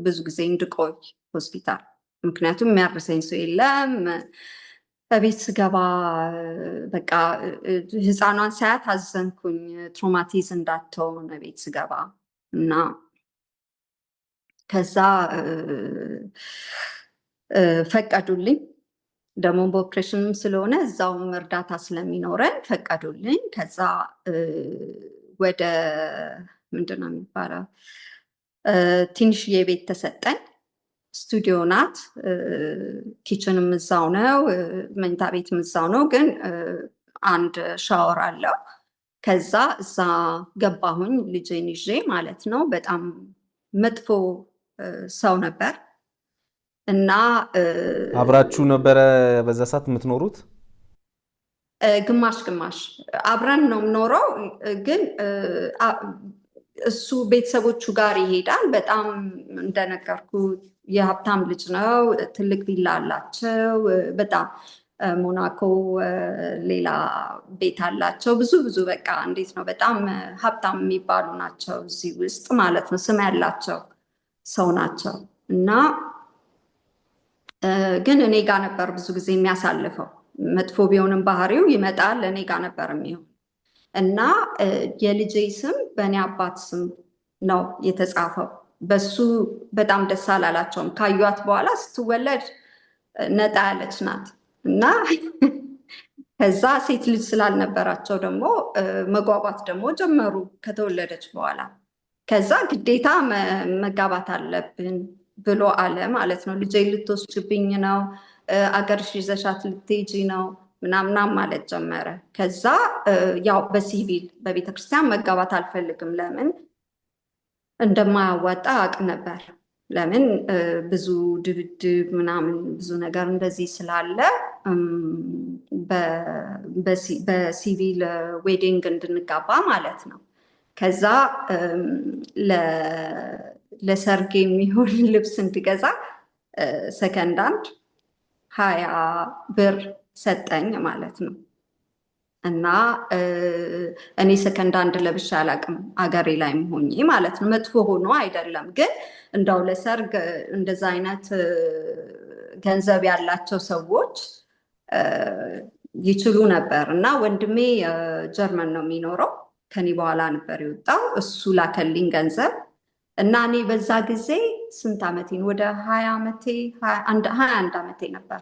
ብዙ ጊዜ እንድቆይ ሆስፒታል፣ ምክንያቱም የሚያርሰኝ ሰው የለም። በቤት ስገባ በቃ ህፃኗን ሳያት አዘንኩኝ፣ ትሮማቲዝ እንዳትሆን ቤት ስገባ እና ከዛ ፈቀዱልኝ። ደግሞ በኦፕሬሽንም ስለሆነ እዛውም እርዳታ ስለሚኖረን ፈቀዱልኝ። ከዛ ወደ ምንድን ነው የሚባለው ትንሽዬ ቤት ተሰጠኝ። ስቱዲዮ ናት። ኪችንም እዛው ነው፣ መኝታ ቤትም እዛው ነው፣ ግን አንድ ሻወር አለው። ከዛ እዛ ገባሁኝ ልጄን ይዤ ማለት ነው። በጣም መጥፎ ሰው ነበር እና አብራችሁ ነበረ በዛ ሰዓት የምትኖሩት? ግማሽ ግማሽ አብረን ነው የምኖረው፣ ግን እሱ ቤተሰቦቹ ጋር ይሄዳል። በጣም እንደነገርኩ የሀብታም ልጅ ነው። ትልቅ ቪላ አላቸው። በጣም ሞናኮ ሌላ ቤት አላቸው። ብዙ በቃ እንዴት ነው በጣም ሀብታም የሚባሉ ናቸው እዚህ ውስጥ ማለት ነው። ስም ያላቸው ሰው ናቸው። እና ግን እኔ ጋር ነበር ብዙ ጊዜ የሚያሳልፈው። መጥፎ ቢሆንም ባህሪው ይመጣል፣ እኔ ጋር ነበር የሚሆን እና የልጄ ስም በእኔ አባት ስም ነው የተጻፈው። በሱ በጣም ደስ አላላቸውም። ካዩት በኋላ ስትወለድ ነጣ ያለች ናት እና ከዛ ሴት ልጅ ስላልነበራቸው ደግሞ መጓጓት ደግሞ ጀመሩ ከተወለደች በኋላ። ከዛ ግዴታ መጋባት አለብን ብሎ አለ ማለት ነው። ልጄ ልትወስጅብኝ ነው፣ አገርሽ ይዘሻት ልትሄጂ ነው ምናምናም ማለት ጀመረ። ከዛ ያው በሲቪል በቤተክርስቲያን መጋባት አልፈልግም፣ ለምን እንደማያዋጣ አውቅ ነበር። ለምን ብዙ ድብድብ ምናምን ብዙ ነገር እንደዚህ ስላለ በሲቪል ዌዲንግ እንድንጋባ ማለት ነው። ከዛ ለሰርግ የሚሆን ልብስ እንድገዛ ሰከንድ አንድ 20 ብር ሰጠኝ ማለት ነው። እና እኔ ሰከንድ አንድ ለብሼ አላውቅም አገሬ ላይ ሆኜ ማለት ነው። መጥፎ ሆኖ አይደለም፣ ግን እንዳው ለሰርግ እንደዛ አይነት ገንዘብ ያላቸው ሰዎች ይችሉ ነበር። እና ወንድሜ ጀርመን ነው የሚኖረው፣ ከኔ በኋላ ነበር የወጣው። እሱ ላከልኝ ገንዘብ እና እኔ በዛ ጊዜ ስንት ዓመቴን ወደ 21 ዓመቴ ነበር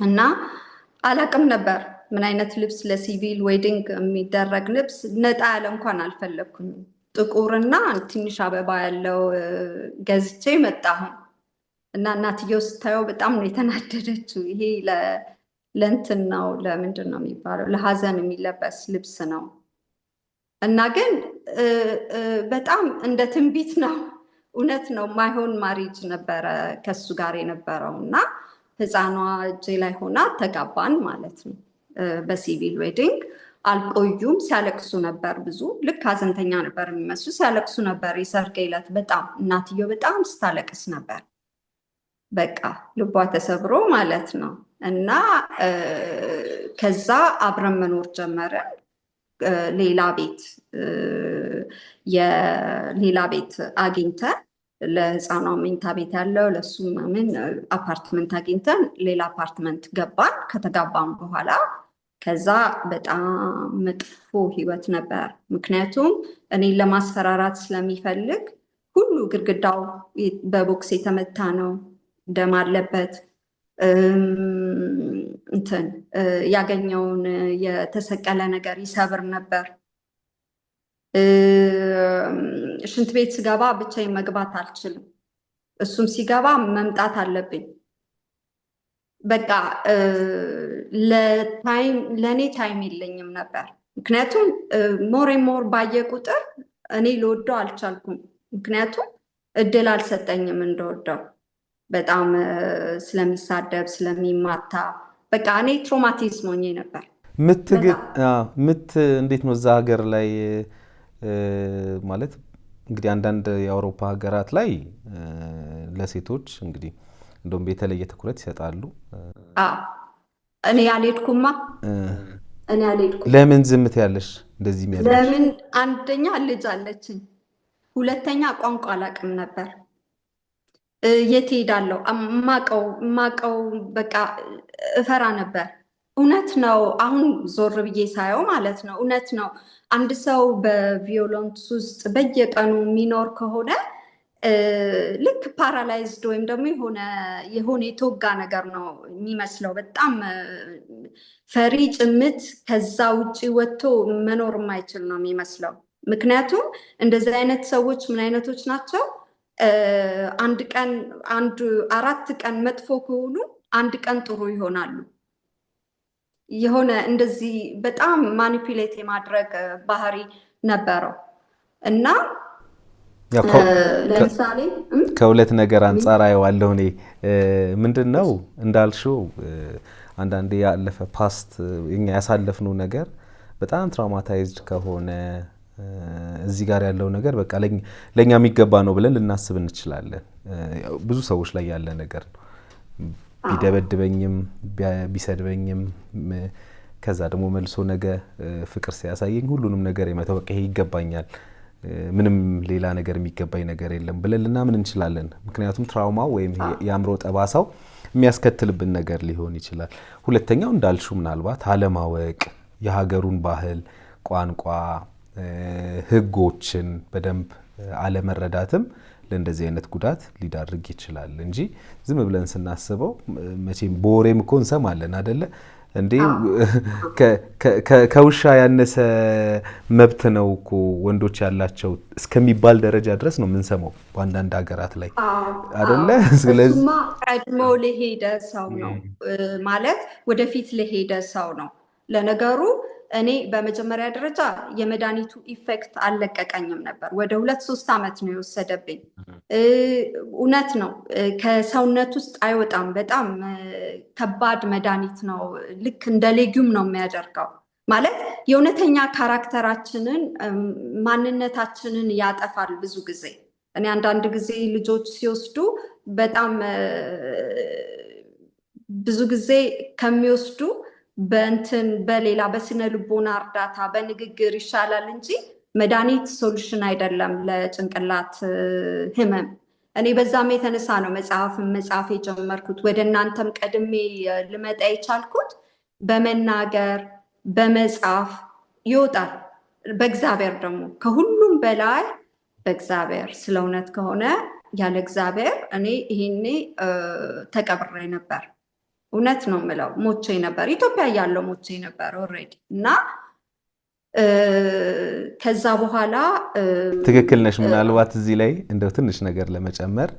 እና አላቅም ነበር ምን አይነት ልብስ ለሲቪል ዌዲንግ የሚደረግ ልብስ ነጣ ያለ እንኳን አልፈለግኩኝ። ጥቁርና ትንሽ አበባ ያለው ገዝቼ መጣሁ እና እናትየው ስታየው በጣም ነው የተናደደችው። ይሄ ለእንትን ነው ለምንድን ነው የሚባለው ለሀዘን የሚለበስ ልብስ ነው እና ግን በጣም እንደ ትንቢት ነው፣ እውነት ነው። ማይሆን ማሪጅ ነበረ ከሱ ጋር የነበረው እና ህፃኗ እጄ ላይ ሆና ተጋባን ማለት ነው በሲቪል ዌዲንግ። አልቆዩም። ሲያለቅሱ ነበር። ብዙ ልክ ሀዘንተኛ ነበር የሚመስሉ ሲያለቅሱ ነበር። የሰርጌ ዕለት በጣም እናትየው በጣም ስታለቅስ ነበር። በቃ ልቧ ተሰብሮ ማለት ነው። እና ከዛ አብረን መኖር ጀመርን። ሌላ ቤት አግኝተን ለህፃኗ መኝታ ቤት ያለው ለሱ ምን አፓርትመንት አግኝተን ሌላ አፓርትመንት ገባን። ከተጋባን በኋላ ከዛ በጣም መጥፎ ህይወት ነበር። ምክንያቱም እኔን ለማስፈራራት ስለሚፈልግ ሁሉ ግድግዳው በቦክስ የተመታ ነው፣ ደም አለበት። ያገኘውን የተሰቀለ ነገር ይሰብር ነበር። ሽንት ቤት ስገባ ብቻዬን መግባት አልችልም። እሱም ሲገባ መምጣት አለብኝ። በቃ ለእኔ ታይም የለኝም ነበር። ምክንያቱም ሞር ባየ ቁጥር እኔ ልወደው አልቻልኩም። ምክንያቱም እድል አልሰጠኝም እንደወደው። በጣም ስለሚሳደብ ስለሚማታ በቃ እኔ ትራውማቲዝም ሆኜ ነበር። ምት እንዴት ነው እዛ ሀገር ላይ ማለት እንግዲህ አንዳንድ የአውሮፓ ሀገራት ላይ ለሴቶች እንግዲህ እንደውም የተለየ ትኩረት ይሰጣሉ። እኔ አልሄድኩማ። ለምን ዝምት ያለሽ እንደዚህ የሚያደርግ? ለምን አንደኛ ልጅ አለችኝ፣ ሁለተኛ ቋንቋ አላውቅም ነበር። የት ሄዳለሁ? ማቀው በቃ እፈራ ነበር። እውነት ነው። አሁን ዞር ብዬ ሳየው ማለት ነው እውነት ነው። አንድ ሰው በቪዮለንስ ውስጥ በየቀኑ የሚኖር ከሆነ ልክ ፓራላይዝድ ወይም ደግሞ የሆነ የተወጋ ነገር ነው የሚመስለው። በጣም ፈሪ ጭምት፣ ከዛ ውጭ ወጥቶ መኖር የማይችል ነው የሚመስለው። ምክንያቱም እንደዚህ አይነት ሰዎች ምን አይነቶች ናቸው? አራት ቀን መጥፎ ከሆኑ አንድ ቀን ጥሩ ይሆናሉ። የሆነ እንደዚህ በጣም ማኒፑሌት የማድረግ ባህሪ ነበረው እና ለምሳሌ ከሁለት ነገር አንጻር አየዋለሁ እኔ። ምንድን ነው እንዳልሽው አንዳንዴ ያለፈ ፓስት እኛ ያሳለፍነው ነገር በጣም ትራውማታይዝድ ከሆነ እዚህ ጋር ያለው ነገር በቃ ለኛ የሚገባ ነው ብለን ልናስብ እንችላለን። ብዙ ሰዎች ላይ ያለ ነገር ነው። ቢደበድበኝም ቢሰድበኝም ከዛ ደግሞ መልሶ ነገ ፍቅር ሲያሳየኝ ሁሉንም ነገር የመተው በቃ ይሄ ይገባኛል፣ ምንም ሌላ ነገር የሚገባኝ ነገር የለም ብለን ልናምን እንችላለን። ምክንያቱም ትራውማው ወይም የአእምሮ ጠባሳው የሚያስከትልብን ነገር ሊሆን ይችላል። ሁለተኛው እንዳልሽው ምናልባት አለማወቅ፣ የሀገሩን ባህል፣ ቋንቋ፣ ህጎችን በደንብ አለመረዳትም ለእንደዚህ አይነት ጉዳት ሊዳርግ ይችላል እንጂ ዝም ብለን ስናስበው መቼም በወሬም እኮ እንሰማለን አይደለ እንዴ? ከውሻ ያነሰ መብት ነው እኮ ወንዶች ያላቸው እስከሚባል ደረጃ ድረስ ነው የምንሰማው በአንዳንድ ሀገራት ላይ አይደለ? ስለዚህ ቀድሞ ለሄደ ሰው ነው ማለት ወደፊት ለሄደ ሰው ነው። ለነገሩ እኔ በመጀመሪያ ደረጃ የመድኃኒቱ ኢፌክት አልለቀቀኝም ነበር። ወደ 2-3 ዓመት ነው የወሰደብኝ። እውነት ነው ከሰውነት ውስጥ አይወጣም። በጣም ከባድ መድኃኒት ነው። ልክ እንደ ሌጊዩም ነው የሚያደርገው። ማለት የእውነተኛ ካራክተራችንን ማንነታችንን ያጠፋል ብዙ ጊዜ። እኔ አንዳንድ ጊዜ ልጆች ሲወስዱ በጣም ብዙ ጊዜ ከሚወስዱ በሌላ በስነ ልቦና እርዳታ በንግግር ይሻላል እንጂ መድኃኒት ሶሉሽን አይደለም ለጭንቅላት ህመም። እኔ በዛም የተነሳ ነው መጽሐፍ የጀመርኩት። ወደ እናንተም ቀድሜ ልመጣ የቻልኩት በመናገር በመጽሐፍ ይወጣል። በእግዚአብሔር ደግሞ ከሁሉም በላይ በእግዚአብሔር ስለ እውነት ከሆነ ያለ እግዚአብሔር እኔ ይሄኔ ተቀብሬ ነበር። እውነት ነው የምለው ሞቼ ነበር። ኢትዮጵያ ያለው ሞቼ ነበር ኦልሬዲ። እና ከዛ በኋላ ትክክል ነሽ። ምናልባት እዚህ ላይ እንደው ትንሽ ነገር ለመጨመር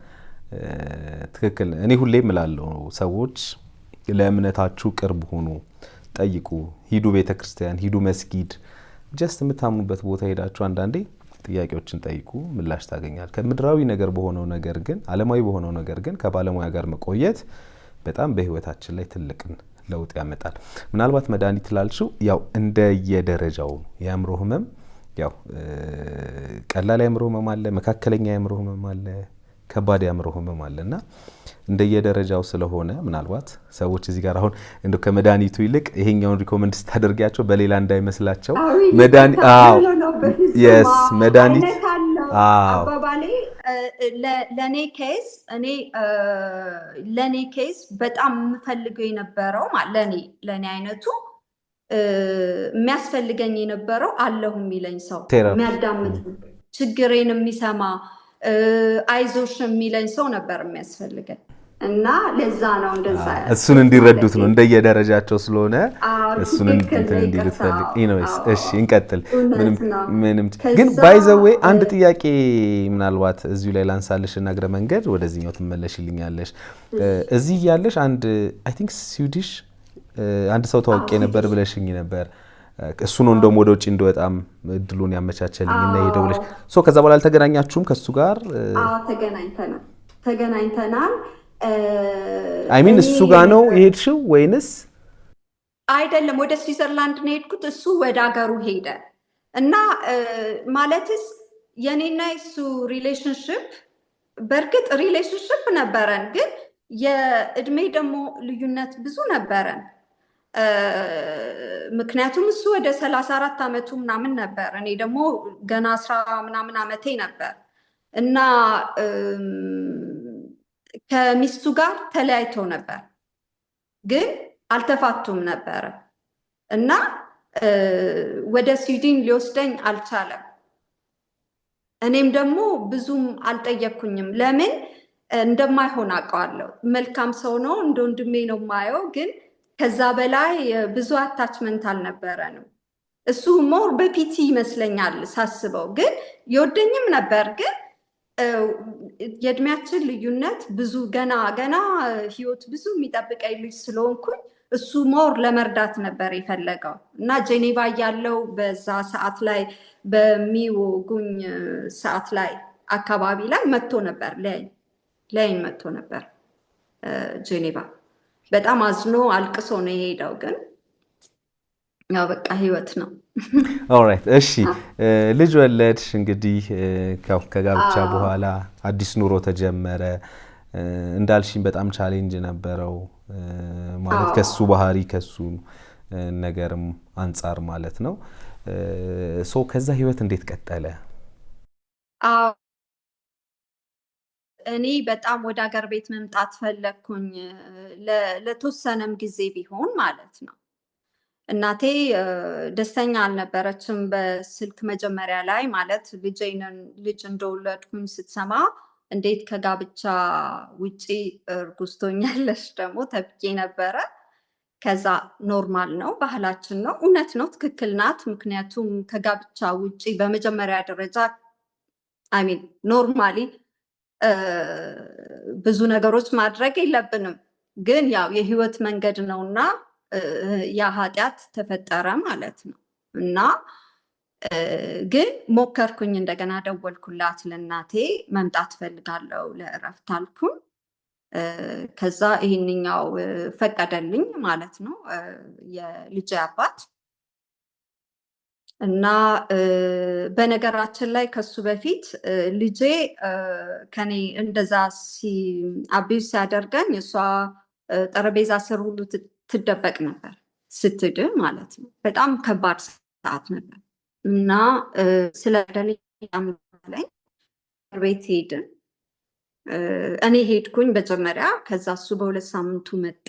ትክክል እኔ ሁሌ እላለሁ ሰዎች ለእምነታችሁ ቅርብ ሆኑ፣ ጠይቁ፣ ሂዱ ቤተክርስቲያን፣ ሂዱ መስጊድ፣ ጀስት የምታምኑበት ቦታ ሄዳችሁ አንዳንዴ ጥያቄዎችን ጠይቁ፣ ምላሽ ታገኛል። ከምድራዊ ነገር በሆነው ነገር ግን ዓለማዊ በሆነው ነገር ግን ከባለሙያ ጋር መቆየት በጣም በህይወታችን ላይ ትልቅን ለውጥ ያመጣል። ምናልባት መድኃኒት ላልሽው ያው እንደየደረጃው የአእምሮ ህመም ያው ቀላል የአእምሮ ህመም አለ፣ መካከለኛ የአእምሮ ህመም አለ፣ ከባድ የአእምሮ ህመም አለና እንደየደረጃው ስለሆነ ምናልባት ሰዎች እዚህ ጋር አሁን እንደው ከመድኃኒቱ ይልቅ ይሄኛውን ሪኮመንድ ስታደርጊያቸው በሌላ እንዳይመስላቸው መድኃኒት መድኃኒት አባባሌ ለኔ ኬዝ በጣም የምፈልገው የነበረው ለኔ አይነቱ የሚያስፈልገኝ የነበረው አለሁ የሚለኝ ሰው የሚያዳምጥ ችግሬን የሚሰማ አይዞሽ የሚለኝ ሰው ነበር የሚያስፈልገኝ እና ለዛ ነው እንደዛ እሱን እንዲረዱት ነው እንደየደረጃቸው ስለሆነ እሱን እንዲሉት ፈልግ ኢኖስ። እሺ እንቀጥል። ምንም ግን ባይ ዘ ዌይ አንድ ጥያቄ ምናልባት እዚሁ ላይ ላንሳልሽ እና እግረ መንገድ ወደዚህኛው ትመለሽልኛለሽ። እዚህ ያለሽ አንድ አይ ቲንክ ስዊዲሽ አንድ ሰው ታውቄ ነበር ብለሽኝ ነበር። እሱ ነው እንደውም ወደ ውጪ እንደወጣም እድሉን ያመቻቸልኝ እና ሄደው ብለሽ ከዛ በኋላ አልተገናኛችሁም ከሱ ጋር? ተገናኝተናል። አይ ሚን እሱ ጋር ነው የሄድሽው ወይንስ? አይደለም፣ ወደ ስዊዘርላንድ ነው የሄድኩት። እሱ ወደ ሀገሩ ሄደ እና ማለትስ የኔና የሱ ሪሌሽንሽፕ በእርግጥ ሪሌሽንሽፕ ነበረን፣ ግን የእድሜ ደግሞ ልዩነት ብዙ ነበረን። ምክንያቱም እሱ ወደ 34 ዓመቱ ምናምን ነበር፣ እኔ ደግሞ ገና 10 ምናምን ዓመቴ ነበር እና ከሚስቱ ጋር ተለያይተው ነበር፣ ግን አልተፋቱም ነበረ እና ወደ ስዊድን ሊወስደኝ አልቻለም። እኔም ደግሞ ብዙም አልጠየቅኩኝም፣ ለምን እንደማይሆን አውቀዋለሁ። መልካም ሰው ነው፣ እንደ ወንድሜ ነው የማየው፣ ግን ከዛ በላይ ብዙ አታችመንት አልነበረንም። እሱ ሞር በፒቲ ይመስለኛል ሳስበው፣ ግን የወደኝም ነበር። ግን የእድሜያችን ልዩነት ብዙ ገና ህይወት ብዙ የሚጠብቀኝ ልጅ ስለሆንኩኝ እሱ ሞር ለመርዳት ነበር የፈለገው እና ጄኔቫ ያለው በዛ ሰዓት ላይ በሚወጉኝ ሰዓት ላይ አካባቢ ላይ መጥቶ ነበር፣ ላይን መጥቶ ነበር ጄኔቫ። በጣም አዝኖ አልቅሶ ነው የሄደው። ግን ያው በቃ ህይወት ነው። ኦልራይት። እሺ ልጅ ወለድሽ እንግዲህ ከጋብቻ በኋላ አዲስ ኑሮ ተጀመረ። እንዳልሽኝ በጣም ቻሌንጅ ነበረው ማለት ከሱ ባህሪ ከሱ ነገርም አንጻር ማለት ነው። ከዛ ህይወት እንዴት ቀጠለ? እኔ በጣም ወደ ሀገር ቤት መምጣት ፈለግኩኝ፣ ለተወሰነም ጊዜ ቢሆን ማለት ነው። እናቴ ደስተኛ አልነበረችም በስልክ መጀመሪያ ላይ ማለት ልጅ እንደወለድኩኝ ስትሰማ እንዴት ከጋብቻ ውጪ እርጉዝ ትሆኛለሽ ደግሞ ተብዬ ነበረ። ከዛ ኖርማል ነው፣ ባህላችን ነው፣ እውነት ነው፣ ትክክል ናት። ምክንያቱም ከጋብቻ ውጪ በመጀመሪያ ደረጃ አሚን ኖርማሊ ብዙ ነገሮች ማድረግ የለብንም፣ ግን ያው የህይወት መንገድ ነውና ያ ኃጢአት ተፈጠረ ማለት ነው። እና ግን ሞከርኩኝ፣ እንደገና ደወልኩላት ለእናቴ፣ መምጣት ፈልጋለሁ ለእረፍት አልኩኝ። ከዛ ይህንኛው ፈቀደልኝ ማለት ነው የልጄ አባት። እና በነገራችን ላይ ከሱ በፊት ልጄ ከኔ እንደዛ አቢዩዝ ሲያደርገኝ እሷ ጠረጴዛ ስር ሁሉ ትደበቅ ነበር ስትድር ማለት ነው። በጣም ከባድ ሰዓት ነበር እና ስለደለኝ ቤት ሄድን። እኔ ሄድኩኝ መጀመሪያ፣ ከዛ እሱ በ2 ሳምንቱ መጣ።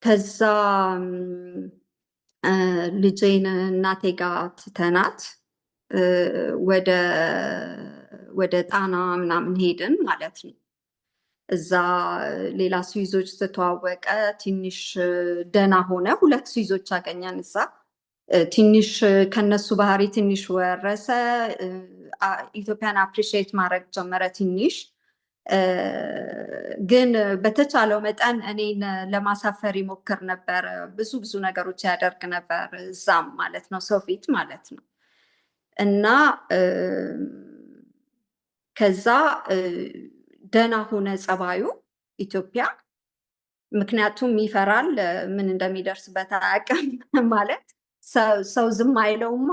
ከዛ ልጄን እናቴ ጋር ትተናት ወደ ጣና ምናምን ሄድን ማለት ነው። እዛ ሌላ ስዊዞች ተተዋወቀ፣ ትንሽ ደህና ሆነ። 2 ስዊዞች አገኘን እዛ። ትንሽ ከነሱ ባህሪ ትንሽ ወረሰ። ኢትዮጵያን አፕሪሺየት ማድረግ ጀመረ ትንሽ። ግን በተቻለው መጠን እኔን ለማሳፈር ይሞክር ነበር። ብዙ ነገሮች ያደርግ ነበር እዛም ማለት ነው፣ ሰው ፊት ማለት ነው። እና ከዛ ደህና ሆነ ጸባዩ ኢትዮጵያ ምክንያቱም ይፈራል፣ ምን እንደሚደርስበት አያውቅም። ማለት ሰው ዝም አይለውማ።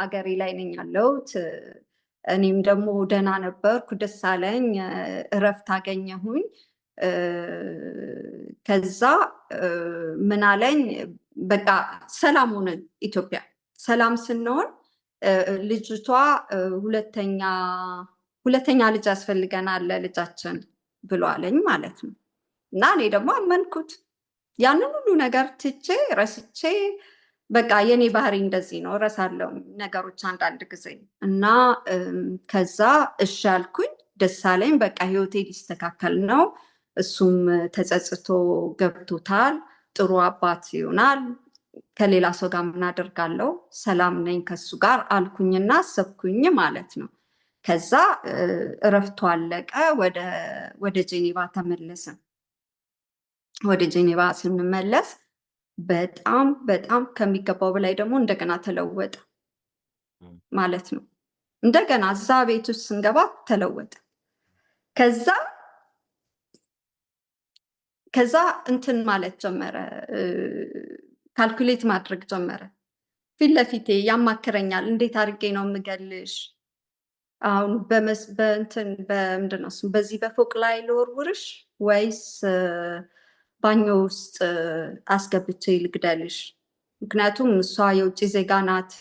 አገሬ ላይ ነኝ ያለሁት። እኔም ደግሞ ደህና ነበርኩ፣ ደስ አለኝ፣ እረፍት አገኘሁኝ። ከዛ ምን አለኝ፣ በቃ ሰላም ሆነን ኢትዮጵያ ሰላም ስንሆን ልጅቷ ሁለተኛ ልጅ ያስፈልገናል ለልጃችን ብሎ አለኝ ማለት ነው። እና እኔ ደግሞ አመንኩት። ያንን ሁሉ ነገር ትቼ ረስቼ፣ በቃ የኔ ባህሪ እንደዚህ ነው፣ እረሳለሁ ነገሮች አንዳንድ ጊዜ። እና ከዛ እሺ አልኩኝ፣ ደስ አለኝ። በቃ ህይወቴ ሊስተካከል ነው። እሱም ተጸጽቶ ገብቶታል። ጥሩ አባት ይሆናል። ከሌላ ሰው ጋር ምን አደርጋለሁ? ሰላም ነኝ ከሱ ጋር አልኩኝና አሰብኩኝ ማለት ነው። ከዛ እረፍቱ አለቀ። ወደ ጄኔቫ ተመለስን። ወደ ጄኔቫ ስንመለስ በጣም በጣም ከሚገባው በላይ ደግሞ እንደገና ተለወጠ ማለት ነው። እንደገና እዛ ቤት ውስጥ ስንገባ ተለወጠ። ከዛ እንትን ማለት ጀመረ፣ ካልኩሌት ማድረግ ጀመረ። ፊት ለፊቴ ያማክረኛል። እንዴት አድርጌ ነው የምገልሽ? አሁን በምንድን ነው በዚህ በፎቅ ላይ ልወርውርሽ ወይስ ባኞ ውስጥ አስገብቼ ልግደልሽ? ምክንያቱም እሷ የውጭ ዜጋ ናት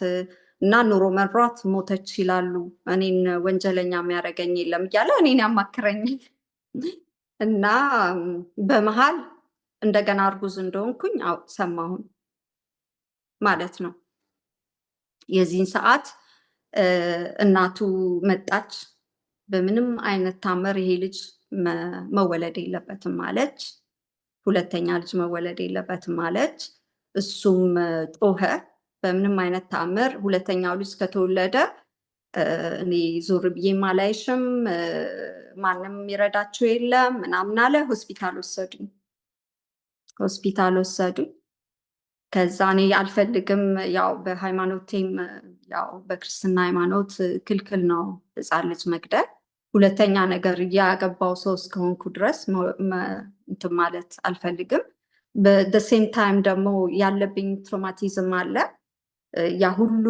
እና ኑሮ መሯት ሞተች ይላሉ። እኔን ወንጀለኛ የሚያደርገኝ የለም እያለ እኔን ያማክረኛል። እና በመሀል እንደገና እርጉዝ እንደሆንኩኝ ሰማሁን ማለት ነው። የዚህን ሰዓት እናቱ መጣች። በምንም አይነት ታምር ይሄ ልጅ መወለድ የለበትም አለች። ሁለተኛ ልጅ መወለድ የለበትም አለች። እሱም ጮኸ። በምንም አይነት ታምር ሁለተኛው ልጅ ከተወለደ እኔ ዞር ብዬም አላይሽም፣ ማንም የሚረዳቸው የለም ምናምን አለ። ሆስፒታል ወሰዱኝ። ከዛ እኔ አልፈልግም፣ ያው በሃይማኖቴም ያው በክርስትና ሃይማኖት ክልክል ነው ሕፃን ልጅ መግደል። ሁለተኛ ነገር ያገባው ሰው እስከሆንኩ ድረስ እንትን ማለት አልፈልግም። በሴም ታይም ደግሞ ያለብኝ ትራውማቲዝም አለ፣ ያ ሁሉ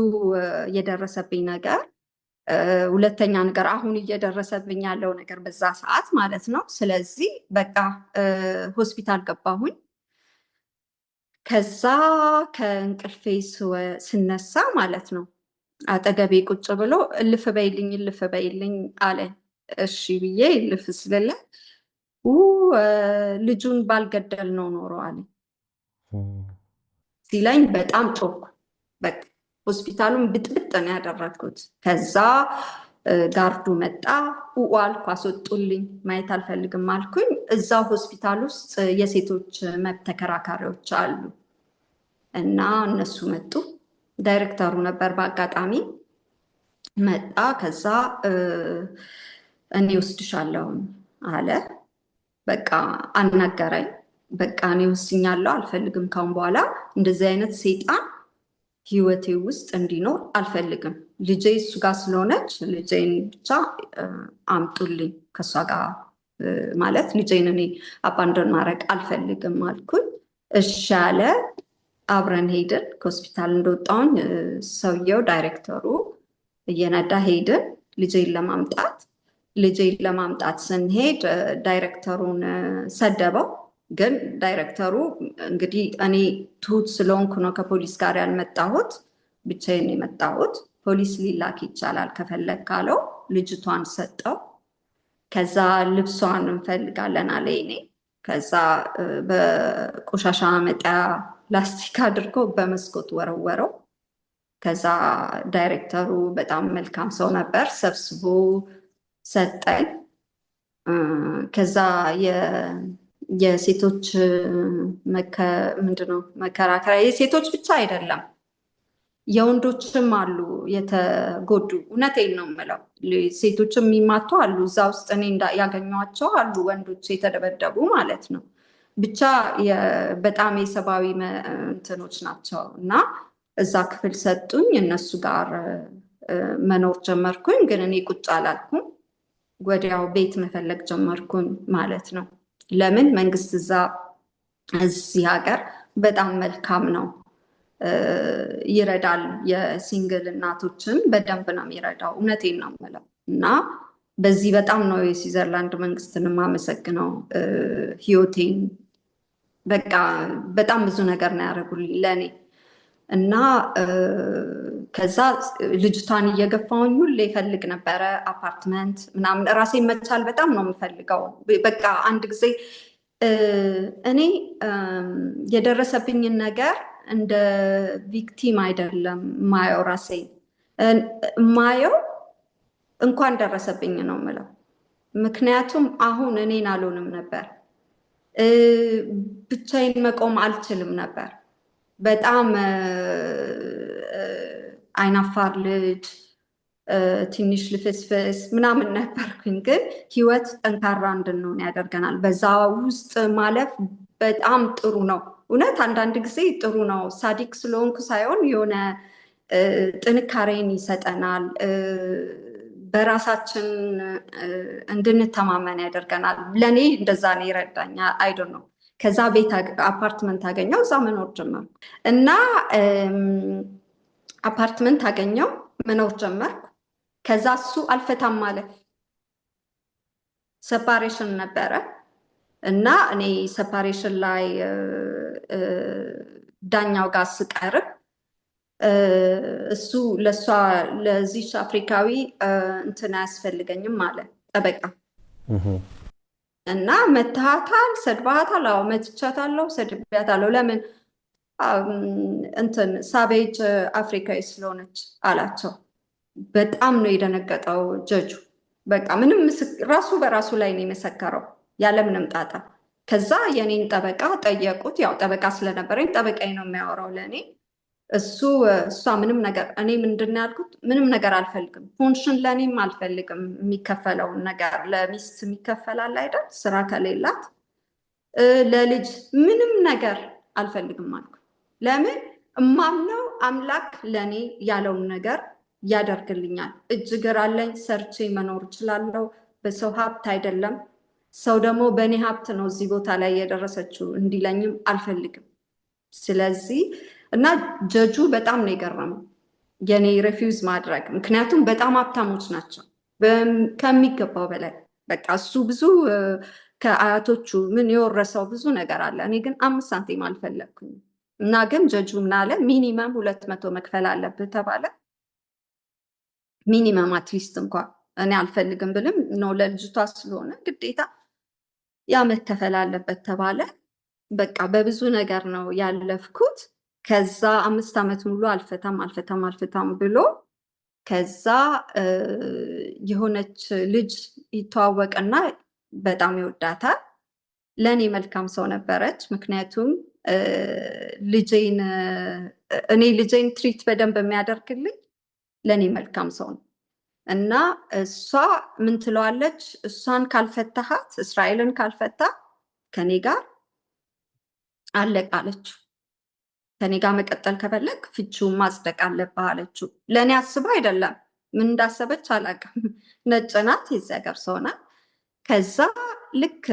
የደረሰብኝ ነገር። ሁለተኛ ነገር አሁን እየደረሰብኝ ያለው ነገር በዛ ሰዓት ማለት ነው። ስለዚህ በቃ ሆስፒታል ገባሁኝ። ከዛ ከእንቅልፌ ስነሳ ማለት ነው አጠገቤ ቁጭ ብሎ እልፍ በይልኝ አለ። እሺ ብዬ እልፍ ስለለ ልጁን ባልገደል ነው ኖሮ አለ ሲለኝ በጣም ጮኩ። በቃ ሆስፒታሉን ብጥብጥ ነው ያደረግኩት። ከዛ ጋርዱ መጣ። አልኩ፣ አስወጡልኝ፣ ማየት አልፈልግም አልኩኝ። እዛው ሆስፒታል ውስጥ የሴቶች መብት ተከራካሪዎች አሉ እና እነሱ መጡ። ዳይሬክተሩ ነበር በአጋጣሚ መጣ። ከዛ እኔ ወስድሻለሁ አለ። በቃ አናገረኝ። በቃ እኔ ወስኛለሁ፣ አልፈልግም፣ ካሁን በኋላ እንደዚህ አይነት ሰይጣን ህይወቴ ውስጥ እንዲኖር አልፈልግም። ልጄ እሱ ጋር ስለሆነች ልጄን ብቻ አምጡልኝ፣ ከእሷ ጋር ማለት ልጄን እኔ አባንዶን ማድረግ አልፈልግም አልኩኝ። እሺ አለ። አብረን ሄድን። ከሆስፒታል እንደወጣሁኝ ሰውየው ዳይሬክተሩ እየነዳ ሄድን ልጄን ለማምጣት ስንሄድ ዳይሬክተሩን ሰደበው። ግን ዳይሬክተሩ እንግዲህ እኔ ትሁት ስለሆንኩ ነው ከፖሊስ ጋር ያልመጣሁት፣ ብቻዬን የመጣሁት። ፖሊስ ሊላክ ይቻላል ከፈለግ ካለው ልጅቷን ሰጠው። ከዛ ልብሷን እንፈልጋለን አለ እኔ። ከዛ በቆሻሻ መጣያ ላስቲክ አድርጎ በመስኮት ወረወረው። ከዛ ዳይሬክተሩ በጣም መልካም ሰው ነበር፣ ሰብስቦ ሰጠኝ። ከዛ የሴቶች ምንድነው መከራከሪያ፣ የሴቶች ብቻ አይደለም የወንዶችም አሉ የተጎዱ። እውነቴን ነው የምለው፣ ሴቶችም የሚማቱ አሉ እዛ ውስጥ እኔ ያገኟቸው አሉ፣ ወንዶች የተደበደቡ ማለት ነው። ብቻ በጣም የሰብአዊ እንትኖች ናቸው። እና እዛ ክፍል ሰጡኝ፣ እነሱ ጋር መኖር ጀመርኩኝ። ግን እኔ ቁጭ አላልኩም፣ ወዲያው ቤት መፈለግ ጀመርኩኝ ማለት ነው። ለምን መንግስት እዛ እዚህ ሀገር በጣም መልካም ነው። ይረዳል። የሲንግል እናቶችን በደንብ ነው የሚረዳው። እውነቴን ነው የምለው እና በዚህ በጣም ነው የስዊዘርላንድ መንግስትን የማመሰግነው። ህይወቴን በቃ በጣም ብዙ ነገር ነው ያደረጉልኝ ለእኔ እና ከዛ ልጅቷን እየገፋሁኝ ሁሌ ይፈልግ ነበረ አፓርትመንት ምናምን። ራሴን መቻል በጣም ነው የምፈልገው። በቃ አንድ ጊዜ እኔ የደረሰብኝን ነገር እንደ ቪክቲም አይደለም ማየው፣ ራሴ ማየው እንኳን ደረሰብኝ ነው የምለው። ምክንያቱም አሁን እኔን አልሆንም ነበር፣ ብቻዬን መቆም አልችልም ነበር። በጣም አይናፋር ልጅ፣ ትንሽ ልፍስፍስ ምናምን ነበርኩኝ። ግን ህይወት ጠንካራ እንድንሆን ያደርገናል። በዛ ውስጥ ማለፍ በጣም ጥሩ ነው። እውነት አንዳንድ ጊዜ ጥሩ ነው። ሳዲቅ ስለሆንኩ ሳይሆን የሆነ ጥንካሬን ይሰጠናል። በራሳችን እንድንተማመን ያደርገናል። ለእኔ እንደዛ ነው ይረዳኝ። አይዶ ነው። ከዛ ቤት አፓርትመንት አገኘው፣ እዛ መኖር ጀመርኩ እና አፓርትመንት አገኘው፣ መኖር ጀመርኩ። ከዛ እሱ አልፈታም ማለት ሰፓሬሽን ነበረ እና እኔ ሰፓሬሽን ላይ ዳኛው ጋር ስቀርብ እሱ ለእሷ ለዚች አፍሪካዊ እንትን አያስፈልገኝም አለ ጠበቃ። እና መትሃታል፣ ሰድባሃታል? አዎ መትቻታለሁ፣ ሰድቢያታለሁ። ለምን? እንትን ሳቤጅ አፍሪካዊ ስለሆነች አላቸው። በጣም ነው የደነገጠው ጀጁ። በቃ ምንም ራሱ በራሱ ላይ ነው የመሰከረው ያለምንም ጣጣ። ከዛ የኔን ጠበቃ ጠየቁት። ያው ጠበቃ ስለነበረኝ ጠበቃዬ ነው የሚያወራው ለእኔ። እሷ ምንም ነገር፣ እኔ ምንድን ነው ያልኩት? ምንም ነገር አልፈልግም፣ ፖንሽን ለእኔም አልፈልግም። የሚከፈለውን ነገር ለሚስት የሚከፈላል አይደል? ስራ ከሌላት ለልጅ ምንም ነገር አልፈልግም አልኩ። ለምን? እማምነው አምላክ ለእኔ ያለውን ነገር ያደርግልኛል። እጅ እግር አለኝ፣ ሰርቼ መኖር እችላለሁ። በሰው ሀብት አይደለም። ሰው ደግሞ በእኔ ሀብት ነው እዚህ ቦታ ላይ የደረሰችው እንዲለኝም አልፈልግም። ስለዚህ እና ጀጁ በጣም ነው የገረመው የኔ ሬፊውዝ ማድረግ። ምክንያቱም በጣም ሀብታሞች ናቸው ከሚገባው በላይ። በቃ እሱ ብዙ ከአያቶቹ ምን የወረሰው ብዙ ነገር አለ። እኔ ግን 5 ሳንቲም አልፈለግኩኝ እና ግን ጀጁ ምን አለ? ሚኒመም 200 መክፈል አለብህ ተባለ። ሚኒመም አትሊስት እንኳ እኔ አልፈልግም ብልም ነው ለልጅቷ ስለሆነ ግዴታ ያ መከፈል አለበት ተባለ። በቃ በብዙ ነገር ነው ያለፍኩት። ከዛ 5 ዓመት ሙሉ አልፈታም ብሎ ከዛ የሆነች ልጅ ይተዋወቅና በጣም ይወዳታል። ለእኔ መልካም ሰው ነበረች። ምክንያቱም እኔ ልጄን ትሪት በደንብ የሚያደርግልኝ ለእኔ መልካም ሰው ነው። እና እሷ ምን ትለዋለች? እሷን ካልፈታሃት፣ እስራኤልን ካልፈታ ከኔ ጋር አለቃለችው። ከኔ ጋር መቀጠል ከፈለግ ፍቺውን ማጽደቅ አለብህ አለችው። ለእኔ አስባ አይደለም፣ ምን እንዳሰበች አላውቅም። ነጭ ናት፣ የዚህ ሀገር ሰው ናት። ከዛ ልክ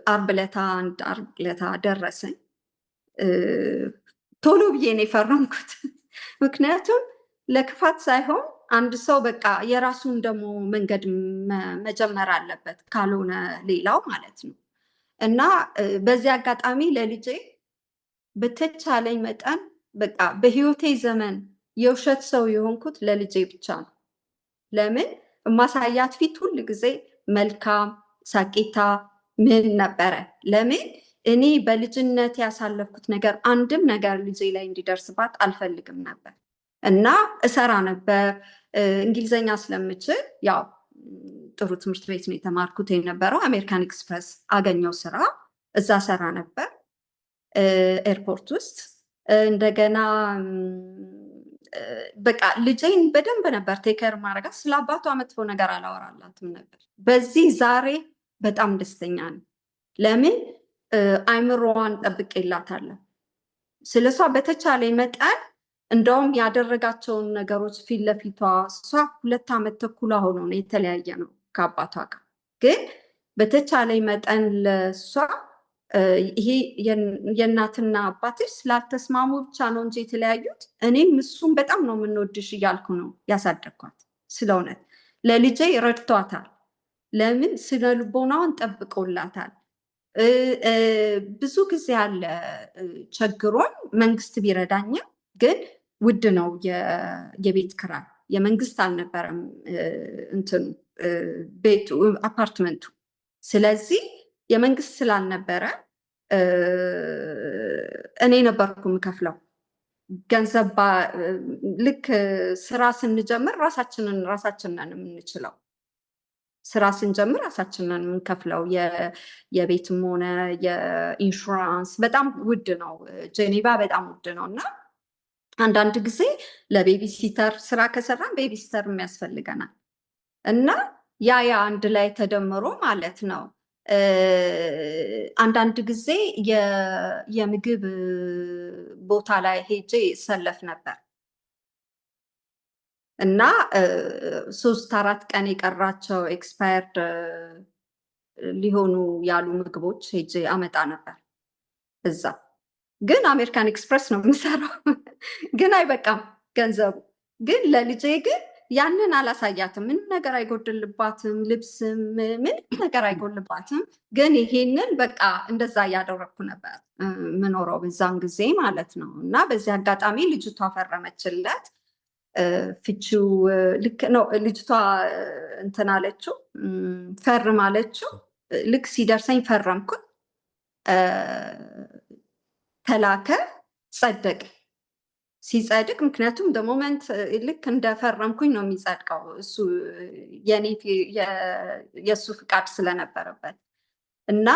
ዓርብ ዕለታ ደረሰኝ። ቶሎ ብዬ ነው የፈረምኩት። ምክንያቱም ለክፋት ሳይሆን አንድ ሰው በቃ የራሱን ደግሞ መንገድ መጀመር አለበት፣ ካልሆነ ሌላው ማለት ነው። እና በዚህ አጋጣሚ ለልጄ በተቻለኝ መጠን በቃ በህይወቴ ዘመን የውሸት ሰው የሆንኩት ለልጄ ብቻ ነው። ለምን? ማሳያት ፊት ሁል ጊዜ መልካም ሳቂታ ምን ነበረ? ለምን? እኔ በልጅነት ያሳለፍኩት ነገር አንድም ነገር ልጄ ላይ እንዲደርስባት አልፈልግም ነበር እና እሰራ ነበር። እንግሊዘኛ ስለምችል ያው ጥሩ ትምህርት ቤት ነው የተማርኩት የነበረው። አሜሪካን ኤክስፕረስ አገኘው ስራ፣ እዛ ሰራ ነበር ኤርፖርት ውስጥ። እንደገና በቃ ልጄን በደንብ ነበር ቴከር ማድረጋት። ስለ አባቷ መጥፎ ነገር አላወራላትም ነበር። በዚህ ዛሬ በጣም ደስተኛ ነው። ለምን? አይምሮዋን ጠብቄላታለሁ። ስለሷ በተቻለ መጠን እንደውም ያደረጋቸውን ነገሮች ፊት ለፊቷ እሷ 2 ዓመት ተኩል ሆኖ ነው የተለያየ ነው ከአባቷ ጋር። ግን በተቻለ መጠን ለሷ ይሄ የእናትና አባትሽ ስላልተስማሙ ብቻ ነው እንጂ የተለያዩት እኔም እሱም በጣም ነው የምንወድሽ እያልኩ ነው ያሳደግኳት። ስለ እውነት ለልጄ ረድቷታል። ለምን ስነ ልቦናዋን ጠብቆላታል። ብዙ ጊዜ አለ ቸግሮን መንግስት ቢረዳኝም ግን ውድ ነው የቤት ክራይ። የመንግስት አልነበረም እንትኑ ቤቱ አፓርትመንቱ። ስለዚህ የመንግስት ስላልነበረ እኔ ነበርኩ የምከፍለው ገንዘብ። ልክ ስራ ስንጀምር ራሳችንን የምንችለው ስራ ስንጀምር ራሳችንን የምንከፍለው የቤትም ሆነ የኢንሹራንስ በጣም ውድ ነው። ጄኔቫ በጣም ውድ ነው እና አንዳንድ ጊዜ ለቤቢሲተር ስራ ከሰራን ቤቢሲተር የሚያስፈልገናል እና ያ አንድ ላይ ተደምሮ ማለት ነው። አንዳንድ ጊዜ የምግብ ቦታ ላይ ሄጄ እሰለፍ ነበር እና 3-4 ቀን የቀራቸው ኤክስፓየርድ ሊሆኑ ያሉ ምግቦች ሄጄ አመጣ ነበር እዛ። ግን አሜሪካን ኤክስፕረስ ነው የምሰራው ግን አይበቃም ገንዘቡ። ግን ለልጄ ግን ያንን አላሳያትም። ምንም ነገር አይጎድልባትም፣ ልብስም ምንም ነገር አይጎልባትም። ግን ይሄንን በቃ እንደዛ እያደረግኩ ነበር ምኖረው በዛን ጊዜ ማለት ነው። እና በዚህ አጋጣሚ ልጅቷ ፈረመችለት። ፍቺው ልክ ነው። ልጅቷ እንትን አለችው፣ ፈርም አለችው። ልክ ሲደርሰኝ ፈረምኩኝ። ተላከ፣ ጸደቅ። ሲጸድቅ ምክንያቱም ሞመንት ልክ እንደፈረምኩኝ ነው የሚጸድቀው። እሱ የእሱ ፍቃድ ስለነበረበት እና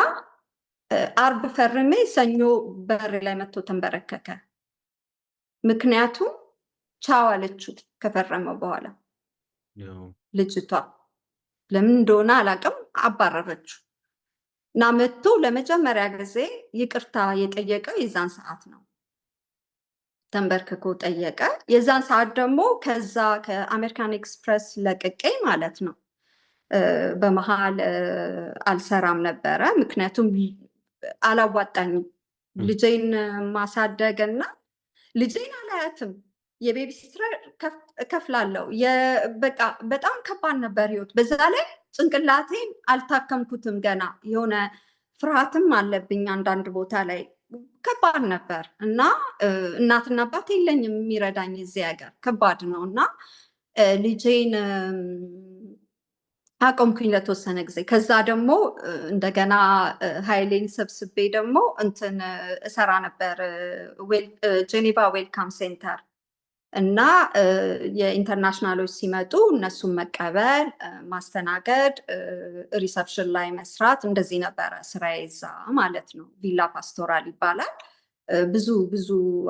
አርብ ፈርሜ ሰኞ በር ላይ መጥቶ ተንበረከከ። ምክንያቱም ቻው አለችው ከፈረመ በኋላ። ልጅቷ ለምን እንደሆነ አላውቅም አባረረችው እና መጥቶ ለመጀመሪያ ጊዜ ይቅርታ የጠየቀው የዛን ሰዓት ነው። ተንበርክኮ ጠየቀ። የዛን ሰዓት ደግሞ ከዛ ከአሜሪካን ኤክስፕረስ ለቅቄ ማለት ነው። በመሀል አልሰራም ነበረ፣ ምክንያቱም አላዋጣኝም። ልጄን ማሳደግ እና ልጄን አላያትም። የቤቢሲተር እከፍላለሁ። በቃ በጣም ከባድ ነበር ህይወት። በዛ ላይ ጭንቅላቴን አልታከምኩትም ገና። የሆነ ፍርሃትም አለብኝ አንዳንድ ቦታ ላይ ከባድ ነበር እና እናትና አባት የለኝም የሚረዳኝ እዚህ ሀገር ከባድ ነው እና ልጄን አቆምኩኝ ለተወሰነ ጊዜ። ከዛ ደግሞ እንደገና ኃይሌን ሰብስቤ ደግሞ እንትን እሰራ ነበር ጄኔቫ ዌልካም ሴንተር እና የኢንተርናሽናሎች ሲመጡ እነሱን መቀበል፣ ማስተናገድ፣ ሪሰፕሽን ላይ መስራት፣ እንደዚህ ነበረ ስራዬ እዛ ማለት ነው። ቪላ ፓስቶራል ይባላል። ብዙ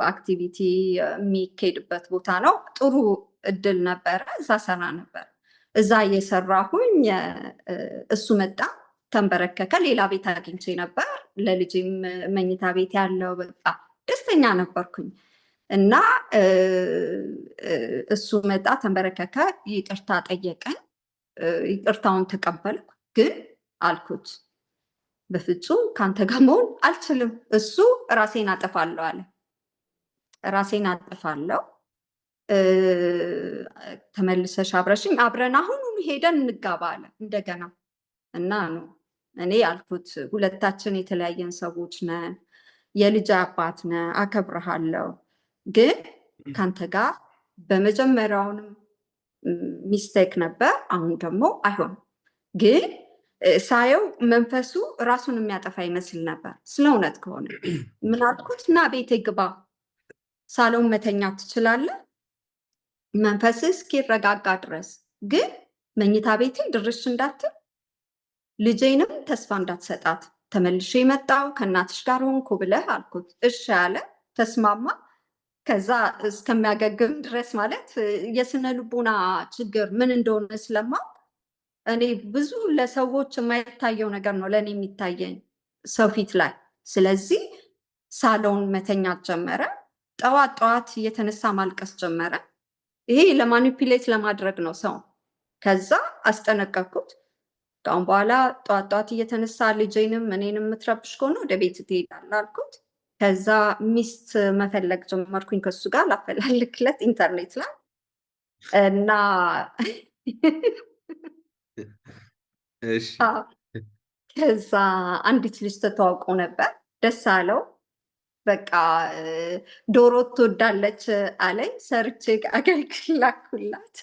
አክቲቪቲ የሚካሄድበት ቦታ ነው። ጥሩ እድል ነበረ። እዛ ሰራ ነበር። እዛ እየሰራሁኝ እሱ መጣ፣ ተንበረከከ። ሌላ ቤት አግኝቼ ነበር ለልጅም መኝታ ቤት ያለው። በቃ ደስተኛ ነበርኩኝ እና እሱ መጣ፣ ተንበረከከ፣ ይቅርታ ጠየቀን። ይቅርታውን ተቀበልኩ። ግን አልኩት በፍጹም ከአንተ ጋር መሆን አልችልም። እሱ ራሴን አጠፋለሁ አለ። ራሴን አጠፋለሁ፣ ተመልሰሽ አብረን አሁኑኑ ሄደን እንጋባ አለ እንደገና። እና ነው እኔ አልኩት ሁለታችን የተለያየን ሰዎች ነን፣ የልጅ አባት ነህ፣ አከብርሃለሁ። ግን ከአንተ ጋር በመጀመሪያውንም ሚስቴክ ነበር፣ አሁን ደግሞ አይሆንም። ግን ሳየው መንፈሱ ራሱን የሚያጠፋ ይመስል ነበር። ስለ እውነት ከሆነ ምን አልኩት፣ እና ቤቴ ግባ፣ ሳሎን መተኛት ትችላለህ መንፈስ እስኪረጋጋ ድረስ፣ ግን መኝታ ቤቴ ድርሽ እንዳትል፣ ልጄንም ተስፋ እንዳትሰጣት፣ ተመልሼ መጣው ከእናትሽ ጋር ሆንኩ ብለህ አልኩት። እሺ ያለ ተስማማ። ከዛ እስከሚያገግም ድረስ ማለት የስነ ልቦና ችግር ምን እንደሆነ ስለማውቅ እኔ ብዙ ለሰዎች የማይታየው ነገር ነው ለእኔ የሚታየኝ ሰው ፊት ላይ። ስለዚህ ሳሎን መተኛት ጀመረ። ጠዋት እየተነሳ ማልቀስ ጀመረ። ይሄ ለማኒፕሌት ለማድረግ ነው ሰው። ከዛ አስጠነቀቅኩት። ከአሁን በኋላ ጧት እየተነሳ ልጄንም እኔንም የምትረብሽ ከሆነ ወደ ቤት ትሄዳለህ አልኩት። ከዛ ሚስት መፈለግ ጀመርኩኝ ከሱ ጋር ላፈላልክለት ኢንተርኔት ላይ እና ከዛ አንዲት ልጅ ተተዋውቆ ነበር፣ ደስ አለው። በቃ ዶሮ ትወዳለች አለኝ። ሰርቼ አገልግል ላኩላት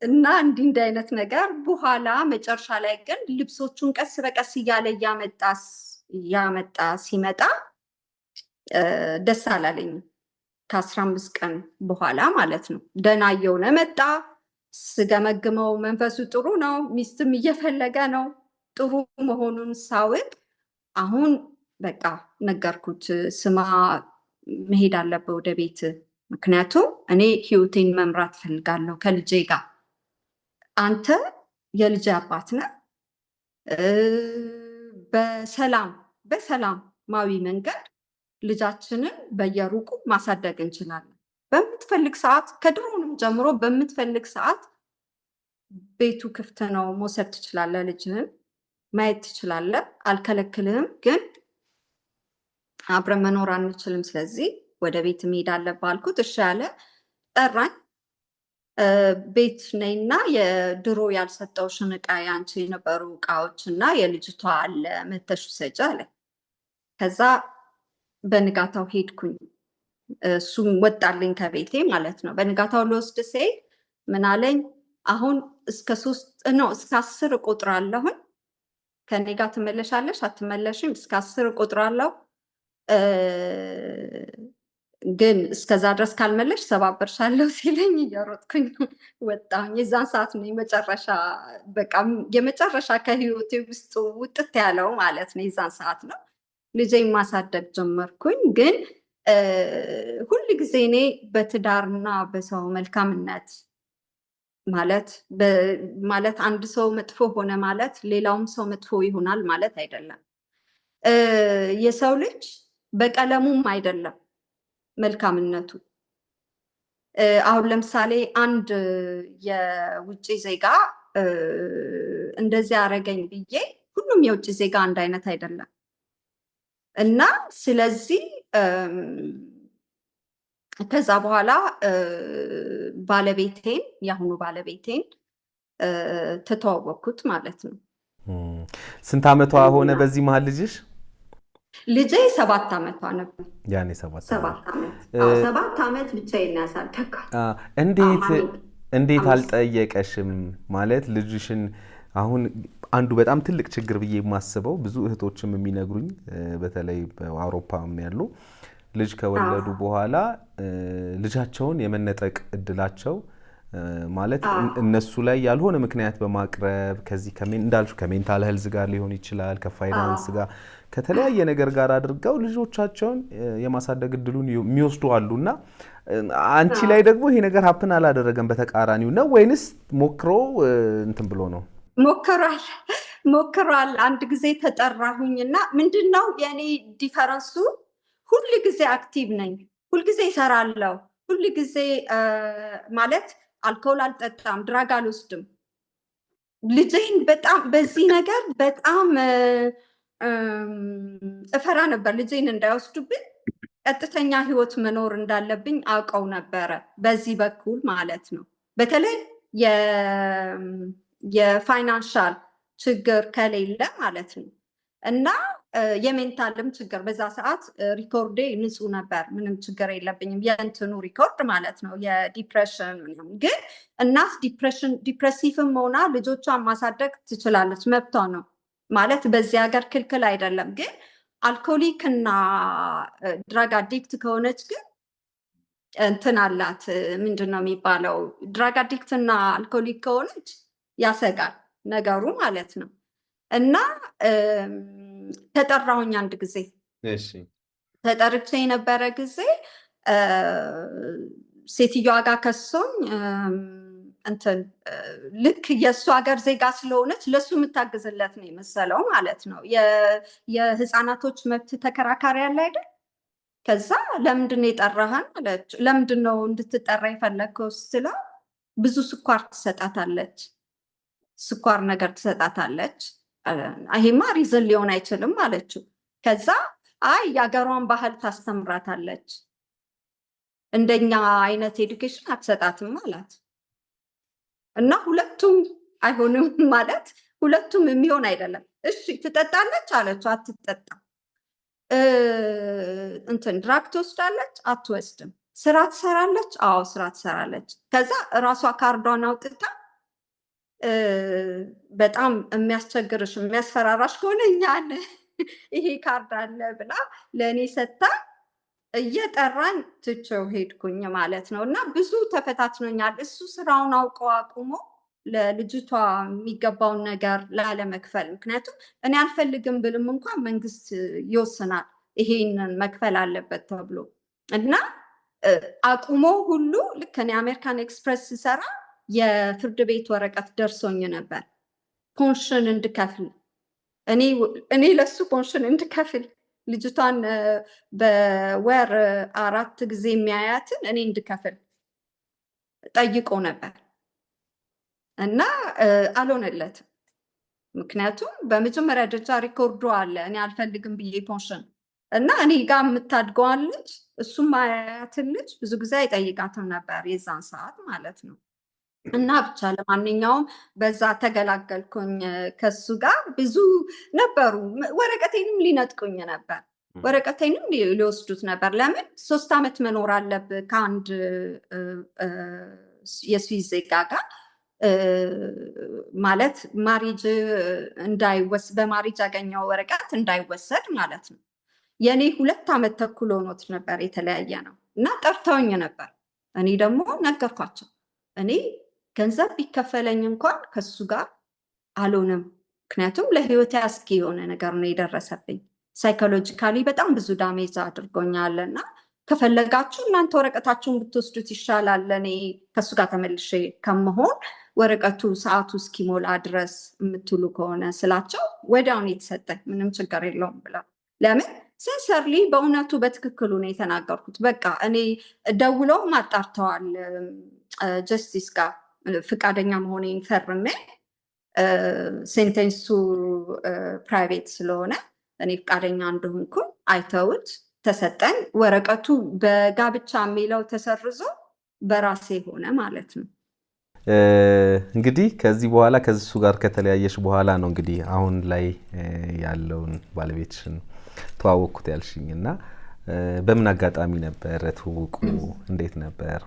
እና እንዲህ አይነት ነገር በኋላ መጨረሻ ላይ ግን ልብሶቹን ቀስ በቀስ እያለ እያመጣ ሲመጣ ደስ አላለኝም። ከ15 ቀን በኋላ ማለት ነው። ደህና እየሆነ መጣ። ስገመግመው መንፈሱ ጥሩ ነው፣ ሚስትም እየፈለገ ነው። ጥሩ መሆኑን ሳውቅ አሁን በቃ ነገርኩት፣ ስማ መሄድ አለብህ ወደ ቤት፣ ምክንያቱም እኔ ህይወቴን መምራት ፈልጋለሁ ከልጄ ጋር። አንተ የልጄ አባት ነህ። በሰላማዊ መንገድ ልጃችንን በየሩቁ ማሳደግ እንችላለን። በምትፈልግ ሰዓት፣ ከድሮውንም ጀምሮ በምትፈልግ ሰዓት ቤቱ ክፍት ነው፣ መውሰድ ትችላለህ፣ ልጅህን ማየት ትችላለህ፣ አልከለክልህም። ግን አብረን መኖር አንችልም፣ ስለዚህ ወደ ቤት መሄድ አለብህ አልኩት። እሺ ያለ ጠራኝ። ቤት ነይና የድሮ ያልሰጠውሽን ዕቃ ያንቺ የነበሩ እቃዎች እና የልጅቷ አለ መተሽ ውሰጂ አለ። ከዛ በንጋታው ሄድኩኝ። እሱም ወጣልኝ ከቤቴ ማለት ነው። በንጋታው ልወስድ ስሄድ ምን አለኝ፣ አሁን እስከ 10 እቆጥራለሁኝ፣ ከኔ ጋር ትመለሻለሽ አትመለሽም? እስከ 10 እቆጥራለሁ፣ ግን እስከዛ ድረስ ካልመለሽ ሰባበርሻለሁ ሲለኝ እየሮጥኩኝ ወጣሁኝ። የዛን ሰዓት ነው የመጨረሻ ከህይወቴ ውስጥ ውጥት ያለው ማለት ነው። የዛን ሰዓት ነው ልጄን ማሳደግ ጀመርኩኝ። ግን ሁል ጊዜ እኔ በትዳርና በሰው መልካምነት ማለት አንድ ሰው መጥፎ ሆነ ማለት ሌላውም ሰው መጥፎ ይሆናል ማለት አይደለም። የሰው ልጅ በቀለሙም አይደለም መልካምነቱ። አሁን ለምሳሌ አንድ የውጭ ዜጋ እንደዚህ አረገኝ ብዬ ሁሉም የውጭ ዜጋ አንድ አይነት አይደለም እና ስለዚህ ከዛ በኋላ የአሁኑ ባለቤቴን ተተዋወቅኩት ማለት ነው። ስንት ዓመቷ ሆነ በዚህ መሀል ልጅሽ? ልጄ 7 ዓመቷ ነበር። ያኔ 7 ዓመት ብቻዬን ያሳደግኳት። እንዴት አልጠየቀሽም ማለት ልጅሽን? አሁን አንዱ በጣም ትልቅ ችግር ብዬ የማስበው ብዙ እህቶችም የሚነግሩኝ በተለይ በአውሮፓም ያሉ ልጅ ከወለዱ በኋላ ልጃቸውን የመነጠቅ እድላቸው ማለት እነሱ ላይ ያልሆነ ምክንያት በማቅረብ ከዚህ እንዳልሽው ከሜንታል ሄልዝ ጋር ሊሆን ይችላል፣ ከፋይናንስ ጋር ከተለያየ ነገር ጋር አድርገው ልጆቻቸውን የማሳደግ እድሉን የሚወስዱ አሉና አንቺ ላይ ደግሞ ይሄ ነገር ሀፕን አላደረገም? በተቃራኒው ነው ወይንስ ሞክሮ እንትን ብሎ ነው? ሞክሯል። አንድ ጊዜ ተጠራሁኝና ምንድነው የኔ ዲፈረንሱ? ሁል ጊዜ አክቲቭ ነኝ፣ ሁል ጊዜ እሰራለሁ፣ ሁል ጊዜ ማለት አልኮል አልጠጣም፣ ድራግ አልወስድም። ልጄን በጣም በዚህ ነገር በጣም እፈራ ነበር፣ ልጄን እንዳይወስዱብኝ። ቀጥተኛ ህይወት መኖር እንዳለብኝ አውቀው ነበረ፣ በዚህ በኩል ማለት ነው። በተለይ የፋይናንሻል ችግር ከሌለ ማለት ነው እና የሜንታልም ችግር በዛ ሰዓት ሪኮርዴ ንጹህ ነበር፣ ምንም ችግር የለብኝም። የእንትኑ ሪኮርድ ማለት ነው የዲፕሬሽን። ግን እናት ዲፕሬሲቭም ሆና ልጆቿን ማሳደግ ትችላለች፣ መብቷ ነው ማለት በዚህ ሀገር ክልክል አይደለም። ግን አልኮሊክ እና ድራግ አዲክት ከሆነች ግን እንትን አላት፣ ምንድን ነው የሚባለው? ድራግ አዲክት እና አልኮሊክ ከሆነች ያሰጋል ነገሩ ማለት ነው። እና ተጠራሁኝ አንድ ጊዜ ተጠርቼ የነበረ ጊዜ ሴትዮዋ ጋር ከሶኝ እንትን ልክ የእሱ ሀገር ዜጋ ስለሆነች ለሱ የምታግዝለት ነው የመሰለው ማለት ነው። የህፃናቶች መብት ተከራካሪ ያለ አይደል? ከዛ ለምንድን ነው የጠራህን አለች። ለምንድን ነው እንድትጠራ የፈለግከው ስለው ብዙ ስኳር ትሰጣታለች ስኳር ነገር ትሰጣታለች። ይሄማ ሪዝን ሊሆን አይችልም አለችው። ከዛ አይ የአገሯን ባህል ታስተምራታለች፣ እንደኛ አይነት ኤዱኬሽን አትሰጣትም አላት። እና ሁለቱም አይሆንም ማለት ሁለቱም የሚሆን አይደለም። እሺ ትጠጣለች አለችው፣ አትጠጣም። እንትን ድራግ ትወስዳለች፣ አትወስድም። ስራ ትሰራለች፣ አዎ ስራ ትሰራለች። ከዛ እራሷ ካርዷን አውጥታ በጣም የሚያስቸግርሽ የሚያስፈራራሽ ከሆነ እኛን ይሄ ካርድ አለ ብላ ለእኔ ሰጥታ እየጠራን ትቼው ሄድኩኝ ማለት ነው። እና ብዙ ተፈታትኖኛል። እሱ ስራውን አውቀው አቁሞ ለልጅቷ የሚገባውን ነገር ላለመክፈል፣ ምክንያቱም እኔ አልፈልግም ብልም እንኳን መንግስት ይወስናል ይሄንን መክፈል አለበት ተብሎ እና አቁሞ ሁሉ ልክ እኔ አሜሪካን ኤክስፕረስ ስሰራ የፍርድ ቤት ወረቀት ደርሶኝ ነበር ፖንሽን እንድከፍል፣ እኔ ለሱ ፖንሽን እንድከፍል ልጅቷን በወር 4 ጊዜ የሚያያትን እኔ እንድከፍል ጠይቆ ነበር እና አልሆነለትም። ምክንያቱም በመጀመሪያ ደረጃ ሪኮርዶ አለ እኔ አልፈልግም ብዬ ፖንሽን እና እኔ ጋር የምታድገዋን ልጅ እሱም አያያትን ልጅ ብዙ ጊዜ አይጠይቃትም ነበር የዛን ሰዓት ማለት ነው። እና ብቻ ለማንኛውም በዛ ተገላገልኩኝ። ከሱ ጋር ብዙ ነበሩ። ወረቀቴንም ሊነጥቁኝ ነበር፣ ወረቀቴንም ሊወስዱት ነበር። ለምን 3 ዓመት መኖር አለብህ ከአንድ የስዊዝ ዜጋ ጋር ማለት ማሪጅ በማሪጅ ያገኘው ወረቀት እንዳይወሰድ ማለት ነው። የእኔ 2 ዓመት ተኩል ሆኖት ነበር የተለያየ ነው እና ጠርተውኝ ነበር። እኔ ደግሞ ነገርኳቸው እኔ ገንዘብ ቢከፈለኝ እንኳን ከሱ ጋር አልሆንም፣ ምክንያቱም ለህይወቴ አስጊ የሆነ ነገር ነው የደረሰብኝ። ሳይኮሎጂካሊ በጣም ብዙ ዳሜጅ አድርጎኛል እና ከፈለጋችሁ እናንተ ወረቀታችሁን ብትወስዱት ይሻላል እኔ ከሱ ጋር ተመልሼ ከመሆን ወረቀቱ ሰዓቱ እስኪሞላ ድረስ የምትሉ ከሆነ ስላቸው ወዲያውን የተሰጠኝ ምንም ችግር የለውም ብላ። ለምን ሲንሰርሊ በእውነቱ በትክክሉ ነው የተናገርኩት። በቃ እኔ ደውለውም አጣርተዋል ጀስቲስ ጋር ፍቃደኛ መሆኔን ፈርሜ ሴንቴንሱ ፕራይቬት ስለሆነ እኔ ፍቃደኛ እንደሆንኩ አይተውት ተሰጠኝ። ወረቀቱ በጋብቻ የሚለው ተሰርዞ በራሴ ሆነ ማለት ነው። እንግዲህ ከዚህ በኋላ ከሱ ጋር ከተለያየሽ በኋላ ነው እንግዲህ አሁን ላይ ያለውን ባለቤትሽን ተዋወቅኩት ያልሽኝ እና በምን አጋጣሚ ነበር ትውውቁ? እንዴት ነበር?